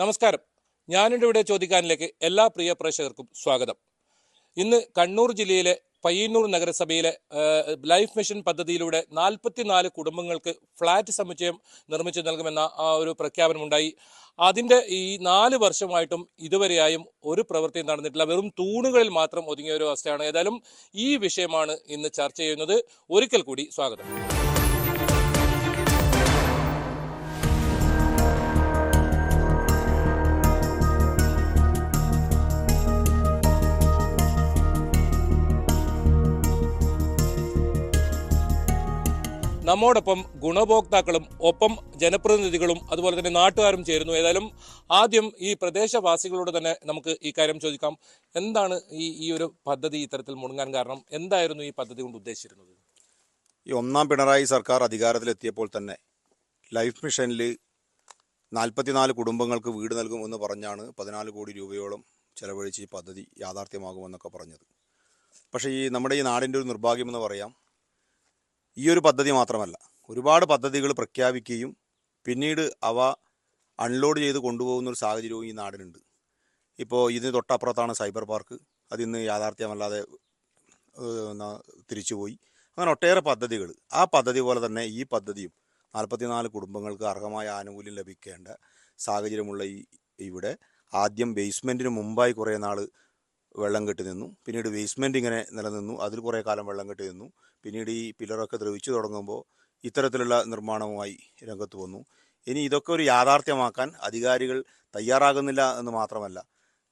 നമസ്കാരം. ഞാനിവിടെ ഇവിടെ ചോദിക്കാനിലേക്ക് എല്ലാ പ്രിയ പ്രേക്ഷകർക്കും സ്വാഗതം. ഇന്ന് കണ്ണൂർ ജില്ലയിലെ പയ്യന്നൂർ നഗരസഭയിലെ ലൈഫ് മിഷൻ പദ്ധതിയിലൂടെ 44 കുടുംബങ്ങൾക്ക് ഫ്ളാറ്റ് സമുച്ചയം നിർമ്മിച്ചു നൽകുമെന്ന ഒരു പ്രഖ്യാപനമുണ്ടായി. അതിൻ്റെ ഈ 4 വർഷമായിട്ടും ഇതുവരെയായും ഒരു പ്രവൃത്തിയും നടന്നിട്ടില്ല. വെറും തൂണുകളിൽ മാത്രം ഒതുങ്ങിയ ഒരു അവസ്ഥയാണ്. ഏതായാലും ഈ വിഷയമാണ് ഇന്ന് ചർച്ച ചെയ്യുന്നത്. ഒരിക്കൽ കൂടി സ്വാഗതം. നമ്മോടൊപ്പം ഗുണഭോക്താക്കളും ഒപ്പം ജനപ്രതിനിധികളും അതുപോലെ തന്നെ നാട്ടുകാരും ചേരുന്നു. ഏതായാലും ആദ്യം ഈ പ്രദേശവാസികളോട് തന്നെ നമുക്ക് ഈ കാര്യം ചോദിക്കാം. എന്താണ് ഈ ഒരു പദ്ധതി ഇത്തരത്തിൽ മുടങ്ങാൻ കാരണം? എന്തായിരുന്നു ഈ പദ്ധതി കൊണ്ട് ഉദ്ദേശിച്ചിരുന്നത്? ഈ ഒന്നാം പിണറായി സർക്കാർ അധികാരത്തിലെത്തിയപ്പോൾ തന്നെ ലൈഫ് മിഷനിൽ 44 കുടുംബങ്ങൾക്ക് വീട് നൽകുമെന്ന് പറഞ്ഞാണ് 14 കോടി രൂപയോളം ചെലവഴിച്ച് ഈ പദ്ധതി യാഥാർത്ഥ്യമാകുമെന്നൊക്കെ പറഞ്ഞത്. പക്ഷേ നമ്മുടെ ഈ നാടിൻ്റെ ഒരു നിർഭാഗ്യമെന്ന് പറയാം, ഈ ഒരു പദ്ധതി മാത്രമല്ല, ഒരുപാട് പദ്ധതികൾ പ്രഖ്യാപിക്കുകയും പിന്നീട് അവ അൺലോഡ് ചെയ്ത് കൊണ്ടുപോകുന്ന ഒരു സാഹചര്യവും ഈ നാടിനുണ്ട്. ഇപ്പോൾ ഇതിന് തൊട്ടപ്പുറത്താണ് സൈബർ പാർക്ക്. അതിന്ന് യാഥാർത്ഥ്യമല്ലാതെ തിരിച്ചുപോയി. അങ്ങനെ ഒട്ടേറെ പദ്ധതികൾ. ആ പദ്ധതി പോലെ തന്നെ ഈ പദ്ധതിയും 44 കുടുംബങ്ങൾക്ക് അർഹമായ ആനുകൂല്യം ലഭിക്കേണ്ട സാഹചര്യമുള്ള ഇവിടെ ആദ്യം ബേസ്മെൻറ്റിന് മുമ്പായി കുറേ നാൾ വെള്ളം കെട്ടി നിന്നു. പിന്നീട് ബേസ്മെൻറ്റ് ഇങ്ങനെ നിലനിന്നു. അതിൽ കുറേ കാലം വെള്ളം കെട്ടി നിന്നു. പിന്നീട് ഈ പില്ലറൊക്കെ ദ്രവിച്ചു തുടങ്ങുമ്പോൾ ഇത്തരത്തിലുള്ള നിർമ്മാണവുമായി രംഗത്ത് വന്നു. ഇനി ഇതൊക്കെ ഒരു യാഥാർത്ഥ്യമാക്കാൻ അധികാരികൾ തയ്യാറാകുന്നില്ല എന്ന് മാത്രമല്ല,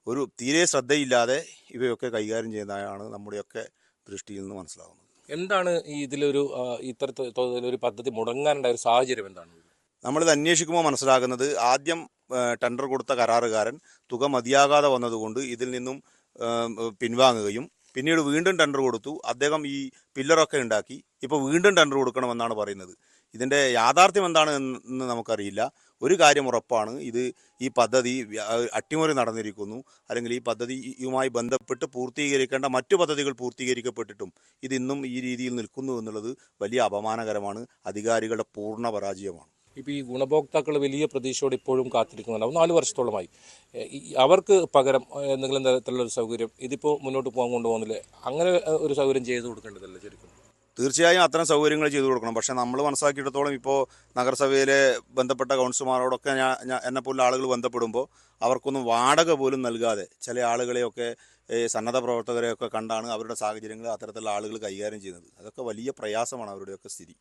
ഒരു തീരെ ശ്രദ്ധയില്ലാതെ ഇവയൊക്കെ കൈകാര്യം ചെയ്യുന്നതാണ് നമ്മുടെയൊക്കെ ദൃഷ്ടിയിൽ നിന്ന് മനസ്സിലാകുന്നത്. എന്താണ് ഇതിലൊരു ഇത്തരത്തിലൊരു പദ്ധതി മുടങ്ങാനുണ്ടായ ഒരു സാഹചര്യം എന്താണ്? നമ്മളിത് അന്വേഷിക്കുമ്പോൾ മനസ്സിലാകുന്നത്, ആദ്യം ടെൻഡർ കൊടുത്ത കരാറുകാരൻ തുക മതിയാകാതെ വന്നതുകൊണ്ട് ഇതിൽ നിന്നും പിൻവാങ്ങുകയും പിന്നീട് വീണ്ടും ടെൻഡർ കൊടുത്തു. അദ്ദേഹം ഈ പില്ലറൊക്കെ ഉണ്ടാക്കി. ഇപ്പോൾ വീണ്ടും ടെൻഡർ കൊടുക്കണമെന്നാണ് പറയുന്നത്. ഇതിൻ്റെ യാഥാർത്ഥ്യം എന്താണ് എന്ന് നമുക്കറിയില്ല. ഒരു കാര്യം ഉറപ്പാണ്, ഈ പദ്ധതി അട്ടിമറി നടന്നിരിക്കുന്നു. അല്ലെങ്കിൽ ഈ പദ്ധതിയുമായി ബന്ധപ്പെട്ട് പൂർത്തീകരിക്കേണ്ട മറ്റു പദ്ധതികൾ പൂർത്തീകരിക്കപ്പെട്ടിട്ടും ഇതിന്നും ഈ രീതിയിൽ നിൽക്കുന്നു എന്നുള്ളത് വലിയ അപമാനകരമാണ്. അധികാരികളുടെ പൂർണ്ണ പരാജയമാണ്. ഇപ്പോൾ ഈ ഗുണഭോക്താക്കൾ വലിയ പ്രതീക്ഷയോടെ ഇപ്പോഴും കാത്തിരിക്കുന്നുണ്ടാവും. 4 വർഷത്തോളമായി. അവർക്ക് പകരം എന്തെങ്കിലും തരത്തിലുള്ളൊരു സൗകര്യം ഇതിപ്പോൾ മുന്നോട്ട് പോകാൻ കൊണ്ടുപോകുന്നില്ലേ? അങ്ങനെ ഒരു സൗകര്യം ചെയ്തു കൊടുക്കേണ്ടതല്ലേ ശരിക്കും? തീർച്ചയായും അത്തരം സൗകര്യങ്ങൾ ചെയ്തു കൊടുക്കണം. പക്ഷേ നമ്മൾ മനസ്സിലാക്കിയിടത്തോളം ഇപ്പോൾ നഗരസഭയിലെ ബന്ധപ്പെട്ട കൗൺസിലർമാരോടൊക്കെ എന്നെപ്പോലുള്ള ആളുകൾ ബന്ധപ്പെടുമ്പോൾ അവർക്കൊന്നും വാടക പോലും നൽകാതെ ചില ആളുകളെയൊക്കെ സന്നദ്ധ പ്രവർത്തകരെയൊക്കെ കണ്ടാണ് അവരുടെ സാഹചര്യങ്ങൾ അത്തരത്തിലുള്ള ആളുകൾ കൈകാര്യം ചെയ്യുന്നത്. അതൊക്കെ വലിയ പ്രയാസമാണ് അവരുടെയൊക്കെ സ്ഥിതി.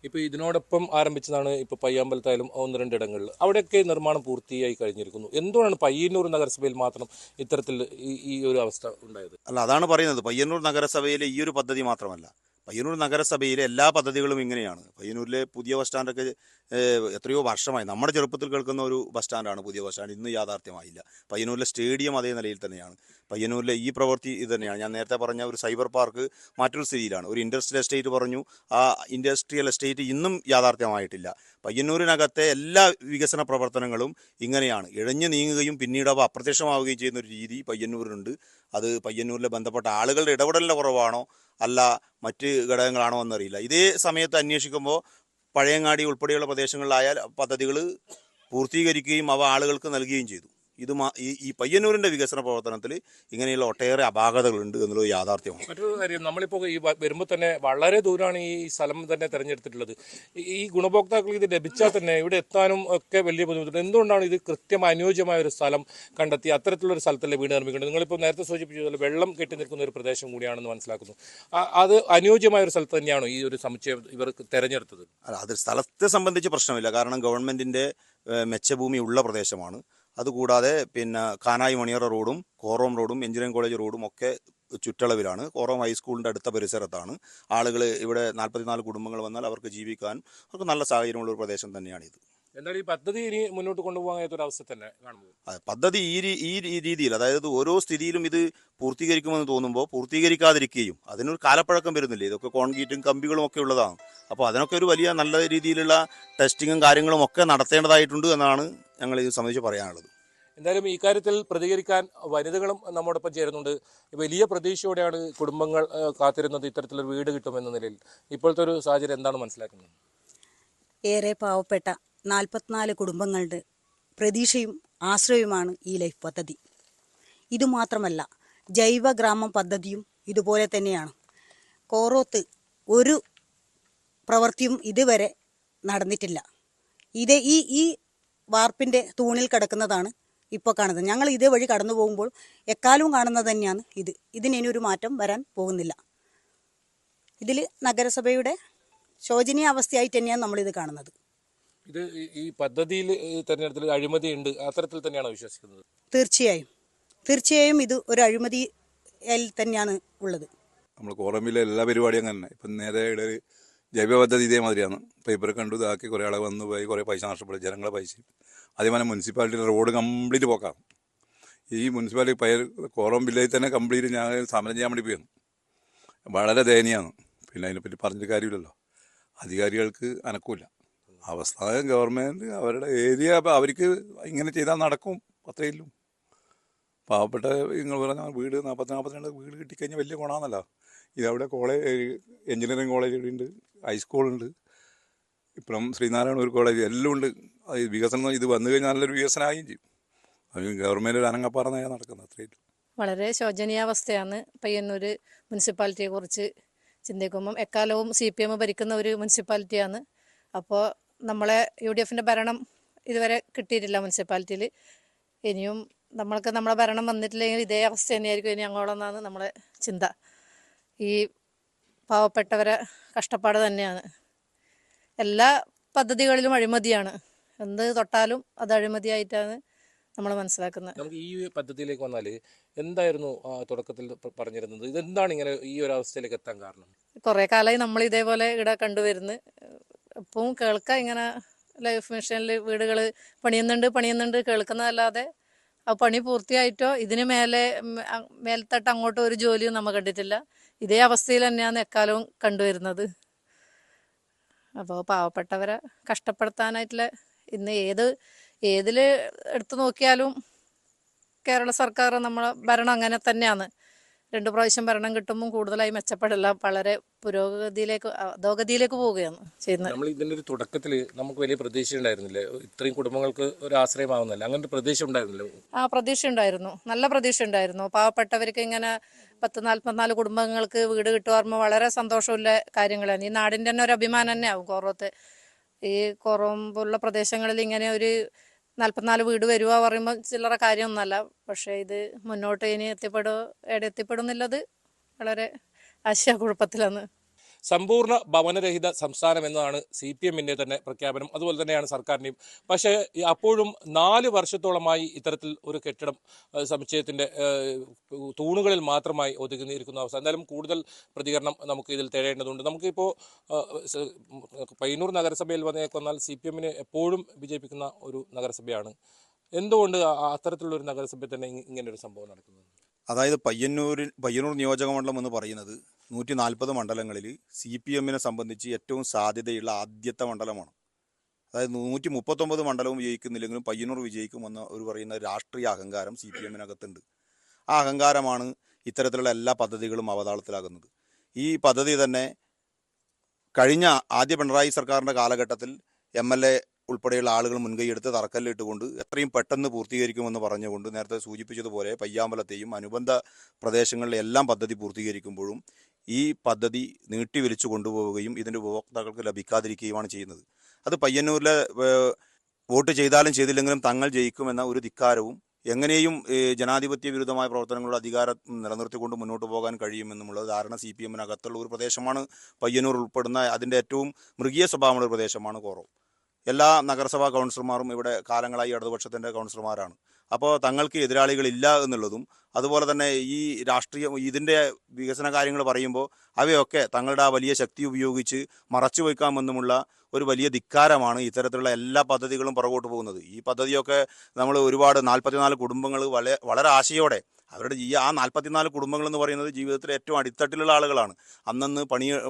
ഇപ്പോൾ ഇതിനോടൊപ്പം ആരംഭിച്ചതാണ് ഇപ്പോൾ പയ്യാമ്പലത്തായാലും 1-2 ഇടങ്ങളിൽ അവിടെയൊക്കെ നിർമ്മാണം പൂർത്തിയായി കഴിഞ്ഞിരിക്കുന്നു. എന്തുകൊണ്ടാണ് പയ്യന്നൂർ നഗരസഭയിൽ മാത്രം ഇത്തരത്തിൽ ഈ ഒരു അവസ്ഥ ഉണ്ടായത്? അല്ല, അതാണ് പറയുന്നത്. പയ്യന്നൂർ നഗരസഭയിലെ ഈ ഒരു പദ്ധതി മാത്രമല്ല, പയ്യന്നൂർ നഗരസഭയിലെ എല്ലാ പദ്ധതികളും ഇങ്ങനെയാണ്. പയ്യന്നൂരിലെ പുതിയ ബസ് സ്റ്റാൻഡൊക്കെ എത്രയോ വർഷമായി, നമ്മുടെ ചെറുപ്പത്തിൽ കേൾക്കുന്ന ഒരു ബസ് സ്റ്റാൻഡാണ് പുതിയ ബസ് സ്റ്റാൻഡ്. ഇന്ന് യാഥാർത്ഥ്യമായില്ല. പയ്യന്നൂരിലെ സ്റ്റേഡിയം അതേ നിലയിൽ തന്നെയാണ്. പയ്യന്നൂരിലെ ഈ പ്രവൃത്തി ഇത് തന്നെയാണ്. ഞാൻ നേരത്തെ പറഞ്ഞ ഒരു സൈബർ പാർക്ക് മറ്റൊരു സ്ഥിതിയിലാണ്. ഒരു ഇൻഡസ്ട്രിയൽ എസ്റ്റേറ്റ് പറഞ്ഞു. ആ ഇൻഡസ്ട്രിയൽ എസ്റ്റേറ്റ് ഇന്നും യാഥാർത്ഥ്യമായിട്ടില്ല. പയ്യന്നൂരിനകത്തെ എല്ലാ വികസന പ്രവർത്തനങ്ങളും ഇങ്ങനെയാണ് ഇഴഞ്ഞു നീങ്ങുകയും പിന്നീട് അവ അപ്രത്യക്ഷമാവുകയും ചെയ്യുന്ന ഒരു രീതി പയ്യന്നൂരിനുണ്ട്. അത് പയ്യന്നൂരിലെ ബന്ധപ്പെട്ട ആളുകളുടെ ഇടപെടലിൻ്റെ കുറവാണോ അല്ല മറ്റ് ഘടകങ്ങളാണോ എന്നറിയില്ല. ഇതേ സമയത്ത് അന്വേഷിക്കുമ്പോൾ പഴയങ്ങാടി ഉൾപ്പെടെയുള്ള പ്രദേശങ്ങളിലായ പദ്ധതികൾ പൂർത്തീകരിക്കുകയും അവ ആളുകൾക്ക് നൽകുകയും ചെയ്തു. ഈ പയ്യന്നൂരിൻ്റെ വികസന പ്രവർത്തനത്തിൽ ഇങ്ങനെയുള്ള ഒട്ടേറെ അപാകതകളുണ്ട് എന്നുള്ളത് യാഥാർത്ഥ്യമാണ്. മറ്റൊരു കാര്യം, നമ്മളിപ്പോൾ ഈ വരുമ്പോൾ തന്നെ വളരെ ദൂരമാണ് ഈ സ്ഥലം തന്നെ തിരഞ്ഞെടുത്തിട്ടുള്ളത്. ഈ ഗുണഭോക്താക്കൾക്ക് ഇത് ലഭിച്ചാൽ തന്നെ ഇവിടെ എത്താനും ഒക്കെ വലിയ ബുദ്ധിമുട്ടുണ്ട്. എന്തുകൊണ്ടാണ് ഇത് കൃത്യമായി അനുയോജ്യമായ ഒരു സ്ഥലം കണ്ടെത്തി അത്തരത്തിലുള്ളൊരു സ്ഥലത്തല്ലേ വീട് നിർമ്മിക്കേണ്ടത്? നിങ്ങളിപ്പോൾ നേരത്തെ സൂചിപ്പിച്ചതുപോലെ വെള്ളം കെട്ടി നിൽക്കുന്ന ഒരു പ്രദേശം കൂടിയാണെന്ന് മനസ്സിലാക്കുന്നു. അത് അനുയോജ്യമായ ഒരു സ്ഥലത്ത് തന്നെയാണോ ഈ ഒരു സമുച്ചയം ഇവർ തിരഞ്ഞെടുത്തത്? അല്ല, അത് സ്ഥലത്തെ സംബന്ധിച്ച് പ്രശ്നമില്ല. കാരണം ഗവൺമെൻറ്റിൻ്റെ മെച്ചഭൂമി ഉള്ള പ്രദേശമാണ്. അതുകൂടാതെ പിന്നെ കാനായി മണിയറ റോഡും കോറോം റോഡും എഞ്ചിനീയറിംഗ് കോളേജ് റോഡും ഒക്കെ ചുറ്റളവിലാണ്. കോറോം ഹൈസ്കൂളിൻ്റെ അടുത്ത പരിസരത്താണ്. ആളുകൾ ഇവിടെ 44 കുടുംബങ്ങൾ വന്നാൽ അവർക്ക് ജീവിക്കാൻ അവർക്ക് നല്ല സാഹചര്യമുള്ള ഒരു പ്രദേശം തന്നെയാണിത്. എന്നാൽ ഈ പദ്ധതി ഇനി മുന്നോട്ട് കൊണ്ടുപോകാത്തൊരവസ്ഥ തന്നെ കാണുമ്പോൾ പദ്ധതി ഈ രീതിയിൽ, അതായത് ഓരോ സ്ഥിതിയിലും ഇത് പൂർത്തീകരിക്കുമെന്ന് തോന്നുമ്പോൾ പൂർത്തീകരിക്കാതിരിക്കുകയും അതിനൊരു കാലപ്പഴക്കം വരുന്നില്ലേ? ഇതൊക്കെ കോൺക്രീറ്റും കമ്പികളും ഒക്കെ ഉള്ളതാണ്. അപ്പോൾ അതിനൊക്കെ ഒരു വലിയ നല്ല രീതിയിലുള്ള ടെസ്റ്റിങ്ങും കാര്യങ്ങളും ഒക്കെ നടത്തേണ്ടതായിട്ടുണ്ട് എന്നാണ് ഞങ്ങൾ ഇത് സംബന്ധിച്ച് പറയാനുള്ളത്. എന്തായാലും ഈ കാര്യത്തിൽ പ്രതികരിക്കാൻ വനിതകളും നമ്മോടൊപ്പം ചേരുന്നുണ്ട്. വലിയ പ്രതീക്ഷയോടെയാണ് കുടുംബങ്ങൾ കാത്തിരുന്നത് ഇത്തരത്തിലൊരു വീട് കിട്ടുമെന്ന നിലയിൽ. ഇപ്പോഴത്തെ ഒരു സാഹചര്യം എന്താണ് മനസ്സിലാക്കുന്നത്? ഏറെ പാവപ്പെട്ട 44 കുടുംബങ്ങളുടെ പ്രതീക്ഷയും ആശ്രയമാണ് ഈ ലൈഫ് പദ്ധതി. ഇതുമാത്രമല്ല, ജൈവ ഗ്രാമം പദ്ധതിയും ഇതുപോലെ തന്നെയാണ്. കോറോത്ത് ഒരു പ്രവൃത്തിയും ഇതുവരെ നടന്നിട്ടില്ല. ഈ വാർപ്പിൻ്റെ തൂണിൽ കിടക്കുന്നതാണ് ഇപ്പോൾ കാണുന്നത്. ഞങ്ങൾ ഇതേ വഴി കടന്നു പോകുമ്പോൾ എക്കാലവും കാണുന്നത് തന്നെയാണ് ഇത്. ഇതിനി ഒരു മാറ്റം വരാൻ പോകുന്നില്ല. ഇതിൽ നഗരസഭയുടെ ശോചനീയ അവസ്ഥയായിട്ട് തന്നെയാണ് നമ്മളിത് കാണുന്നത്. ഇത് ഈ പദ്ധതിയിൽ തെരഞ്ഞെടുപ്പിൽ അഴിമതി ഉണ്ട്, അത്തരത്തിൽ തന്നെയാണോ വിശ്വസിക്കുന്നത്? തീർച്ചയായും ഇത് ഒരു അഴിമതിയിൽ തന്നെയാണ് ഉള്ളത്. നമ്മൾ കോറമ്പിലെ എല്ലാ പരിപാടിയും അങ്ങനെ. ഇപ്പം നേരെ ഇവിടെ ഒരു ജൈവ പദ്ധതി ഇതേമാതിരിയാണ്. പേപ്പർ കണ്ടു ഇതാക്കി കുറേ ആളെ വന്നു പോയി, കുറേ പൈസ നഷ്ടപ്പെടും, ജനങ്ങളെ പൈസ. അതേപോലെ മുനിസിപ്പാലിറ്റിയുടെ റോഡ് കംപ്ലീറ്റ് പോക്കാം. ഈ മുനിസിപ്പാലിറ്റി കോറം വില്ലേജിൽ തന്നെ കംപ്ലീറ്റ് ഞാൻ സമരം ചെയ്യാൻ വേണ്ടി പോയിരുന്നു. വളരെ ദയനീയമാണ്. പിന്നെ അതിനെപ്പറ്റി പറഞ്ഞിട്ട് കാര്യമില്ലല്ലോ. അധികാരികൾക്ക് അനക്കൂല. അവസ്ഥ ഗവൺമെൻറ് അവരുടെ ഏരിയ അവർക്ക് ഇങ്ങനെ ചെയ്താൽ നടക്കും, അത്രയില്ലും. പാവപ്പെട്ട നിങ്ങൾ പറഞ്ഞ വീട് 40-42 വീട് കിട്ടിക്കഴിഞ്ഞാൽ വലിയ ഗുണമാണല്ലോ. ഇതവിടെ എഞ്ചിനീയറിംഗ് കോളേജ് ഇവിടെ ഉണ്ട്, ഹൈസ്കൂളുണ്ട്, ഇപ്പം ശ്രീനാരായണ ഒരു കോളേജ് എല്ലാം ഉണ്ട്. അത് വികസനം ഇത് വന്നു കഴിഞ്ഞാൽ നല്ലൊരു വികസനമാകുകയും ചെയ്യും. അത് ഗവൺമെൻറ് ഒരു അനങ്ങപ്പാറന്നാണ് നടക്കുന്നത്, അത്രയില്ല. വളരെ ശോചനീയാവസ്ഥയാണ് പയ്യന്നൂർ മുനിസിപ്പാലിറ്റിയെ കുറിച്ച് ചിന്തിക്കുമ്പം. എക്കാലവും CPM ഭരിക്കുന്ന ഒരു മുനിസിപ്പാലിറ്റിയാണ്. അപ്പോൾ നമ്മളെ UDFൻ്റെ ഭരണം ഇതുവരെ കിട്ടിയിട്ടില്ല മുനിസിപ്പാലിറ്റിയിൽ. ഇനിയും നമ്മളെ ഭരണം വന്നിട്ടില്ലെങ്കിൽ ഇതേ അവസ്ഥ തന്നെയായിരിക്കും ഇനി അങ്ങോളെന്നാണ് നമ്മളെ ചിന്ത. ഈ പാവപ്പെട്ടവരെ കഷ്ടപ്പാട് തന്നെയാണ്. എല്ലാ പദ്ധതികളിലും അഴിമതിയാണ്. എന്ത് തൊട്ടാലും അത് അഴിമതിയായിട്ടാണ് നമ്മൾ മനസ്സിലാക്കുന്നത്. നമുക്ക് ഈ പദ്ധതിയിലേക്ക് വന്നാൽ എന്തായിരുന്നു തുടക്കത്തിൽ പറഞ്ഞിരുന്നത്? ഇതെന്താണ് ഇങ്ങനെ ഈ ഒരു അവസ്ഥയിലേക്ക് എത്താൻ കാരണം? കുറേ കാലമായി നമ്മൾ ഇതേപോലെ ഇവിടെ കണ്ടുവരുന്നു. എപ്പോഴും കേൾക്കാം ഇങ്ങനെ ലൈഫ് മിഷനിൽ വീടുകൾ പണിയുന്നുണ്ട് കേൾക്കുന്നതല്ലാതെ ആ പണി പൂർത്തിയായിട്ടോ ഇതിന് മേൽത്തട്ട് അങ്ങോട്ടോ ഒരു ജോലിയും നമ്മൾ കണ്ടിട്ടില്ല. ഇതേ അവസ്ഥയിൽ തന്നെയാണ് എക്കാലവും കണ്ടുവരുന്നത്. അപ്പോൾ പാവപ്പെട്ടവരെ കഷ്ടപ്പെടുത്താനായിട്ടുള്ള ഇന്ന് ഏതിൽ എടുത്തു നോക്കിയാലും കേരള സർക്കാർ നമ്മളെ ഭരണം അങ്ങനെ തന്നെയാണ്. 2 പ്രാവശ്യം ഭരണം കിട്ടുമ്പോൾ കൂടുതലായി മെച്ചപ്പെടില്ല, വളരെ അധോഗതിയിലേക്ക് പോവുകയാണ് ചെയ്യുന്നത്. നമ്മൾ ഇതിൻ്റെ ഒരു തുടക്കത്തിൽ നമുക്ക് വലിയ പ്രതീക്ഷ ഉണ്ടായിരുന്നില്ല, ഇത്രയും കുടുംബങ്ങൾക്ക് ഒരു ആശ്രയമാവുന്നില്ല, അങ്ങനെ പ്രതീക്ഷ ഉണ്ടായിരുന്നില്ല? പ്രതീക്ഷ ഉണ്ടായിരുന്നു, നല്ല പ്രതീക്ഷ ഉണ്ടായിരുന്നു. പാവപ്പെട്ടവർക്ക് ഇങ്ങനെ 10-44 കുടുംബങ്ങൾക്ക് വീട് കിട്ടുക വളരെ സന്തോഷമുള്ള കാര്യങ്ങളാണ്. ഈ നാടിൻ്റെ തന്നെ ഒരു അഭിമാനം തന്നെ ആവും കോറോത്ത്. ഈ കോറോം പോലുള്ള പ്രദേശങ്ങളിൽ ഇങ്ങനെ ഒരു 44 വീട് വരിക പറയുമ്പോൾ ചില്ലറ കാര്യമൊന്നുമല്ല. പക്ഷേ ഇത് മുന്നോട്ട് ഇനി എത്തിപ്പെടുന്നില്ലത് വളരെ ആശയക്കുഴപ്പത്തിലാണ്. സമ്പൂർണ്ണ ഭവനരഹിത സംസ്ഥാനം എന്നതാണ് CPMൻ്റെ തന്നെ പ്രഖ്യാപനം, അതുപോലെ തന്നെയാണ് സർക്കാരിൻ്റെയും. പക്ഷേ അപ്പോഴും 4 വർഷത്തോളമായി ഇത്തരത്തിൽ ഒരു കെട്ടിടം സമുച്ചയത്തിൻ്റെ തൂണുകളിൽ മാത്രമായി ഒതുങ്ങിയിരിക്കുന്ന അവസ്ഥ. എന്തായാലും കൂടുതൽ പ്രതികരണം നമുക്ക് ഇതിൽ തേടേണ്ടതുണ്ട്. നമുക്കിപ്പോൾ പയ്യന്നൂർ നഗരസഭയിൽ വന്നേക്കൊന്നാൽ CPMനെ എപ്പോഴും വിജയിപ്പിക്കുന്ന ഒരു നഗരസഭയാണ്. എന്തുകൊണ്ട് അത്തരത്തിലുള്ള ഒരു നഗരസഭയിൽ തന്നെ ഇങ്ങനൊരു സംഭവം നടക്കുന്നത്? അതായത് പയ്യന്നൂർ നിയോജക മണ്ഡലം എന്ന് പറയുന്നത് 140 മണ്ഡലങ്ങളിൽ CPMനെ സംബന്ധിച്ച് ഏറ്റവും സാധ്യതയുള്ള ആദ്യത്തെ മണ്ഡലമാണ്. അതായത് 139 മണ്ഡലവും വിജയിക്കുന്നില്ലെങ്കിലും പയ്യന്നൂർ വിജയിക്കുമെന്ന് പറയുന്ന രാഷ്ട്രീയ അഹങ്കാരം CPMനകത്തുണ്ട്. ആ അഹങ്കാരമാണ് ഇത്തരത്തിലുള്ള എല്ലാ പദ്ധതികളും അവതാളത്തിലാകുന്നത്. ഈ പദ്ധതി തന്നെ കഴിഞ്ഞ ആദ്യ പിണറായി സർക്കാരിൻ്റെ കാലഘട്ടത്തിൽ MLA ഉൾപ്പെടെയുള്ള ആളുകൾ മുൻകൈയെടുത്ത് തറക്കല്ലിട്ടുകൊണ്ട് എത്രയും പെട്ടെന്ന് പൂർത്തീകരിക്കുമെന്ന് പറഞ്ഞുകൊണ്ട് നേരത്തെ സൂചിപ്പിച്ചതുപോലെ പയ്യാമ്പലത്തെയും അനുബന്ധ പ്രദേശങ്ങളിലെല്ലാം പദ്ധതി പൂർത്തീകരിക്കുമ്പോഴും ഈ പദ്ധതി നീട്ടിവലിച്ചു കൊണ്ടുപോവുകയും ഇതിൻ്റെ ഉപഭോക്താക്കൾക്ക് ലഭിക്കാതിരിക്കുകയുമാണ് ചെയ്യുന്നത്. അത് പയ്യന്നൂരിലെ വോട്ട് ചെയ്താലും ചെയ്തില്ലെങ്കിലും തങ്ങൾ ജയിക്കുമെന്ന ഒരു ധിക്കാരവും എങ്ങനെയും ജനാധിപത്യ വിരുദ്ധമായ പ്രവർത്തനങ്ങളുടെ അധികാരം നിലനിർത്തിക്കൊണ്ട് മുന്നോട്ട് പോകാൻ കഴിയുമെന്നുമുള്ള ധാരണ CPMനകത്തുള്ള ഒരു പ്രദേശമാണ് പയ്യന്നൂർ ഉൾപ്പെടുന്ന അതിൻ്റെ ഏറ്റവും മൃഗീയ സ്വഭാവമുള്ള ഒരു പ്രദേശമാണ് കോറോ. എല്ലാ നഗരസഭാ കൗൺസിലർമാരും ഇവിടെ കാലങ്ങളായി ഇടതുപക്ഷത്തിൻ്റെ കൗൺസിലർമാരാണ്. അപ്പോൾ തങ്ങൾക്ക് എതിരാളികളില്ല എന്നുള്ളതും അതുപോലെ തന്നെ ഈ ഇതിൻ്റെ വികസന കാര്യങ്ങൾ പറയുമ്പോൾ അവയൊക്കെ തങ്ങളുടെ ആ വലിയ ശക്തി ഉപയോഗിച്ച് മറച്ചു വയ്ക്കാമെന്നുമുള്ള ഒരു വലിയ ധിക്കാരമാണ് ഇത്തരത്തിലുള്ള എല്ലാ പദ്ധതികളും പുറകോട്ട് പോകുന്നത്. ഈ പദ്ധതിയൊക്കെ നമ്മൾ ഒരുപാട് 44 കുടുംബങ്ങൾ വളരെ ആശയോടെ അവരുടെ ആ 44 കുടുംബങ്ങൾ എന്ന് പറയുന്നത് ജീവിതത്തിലെ ഏറ്റവും അടിത്തട്ടിലുള്ള ആളുകളാണ്. അന്നന്ന്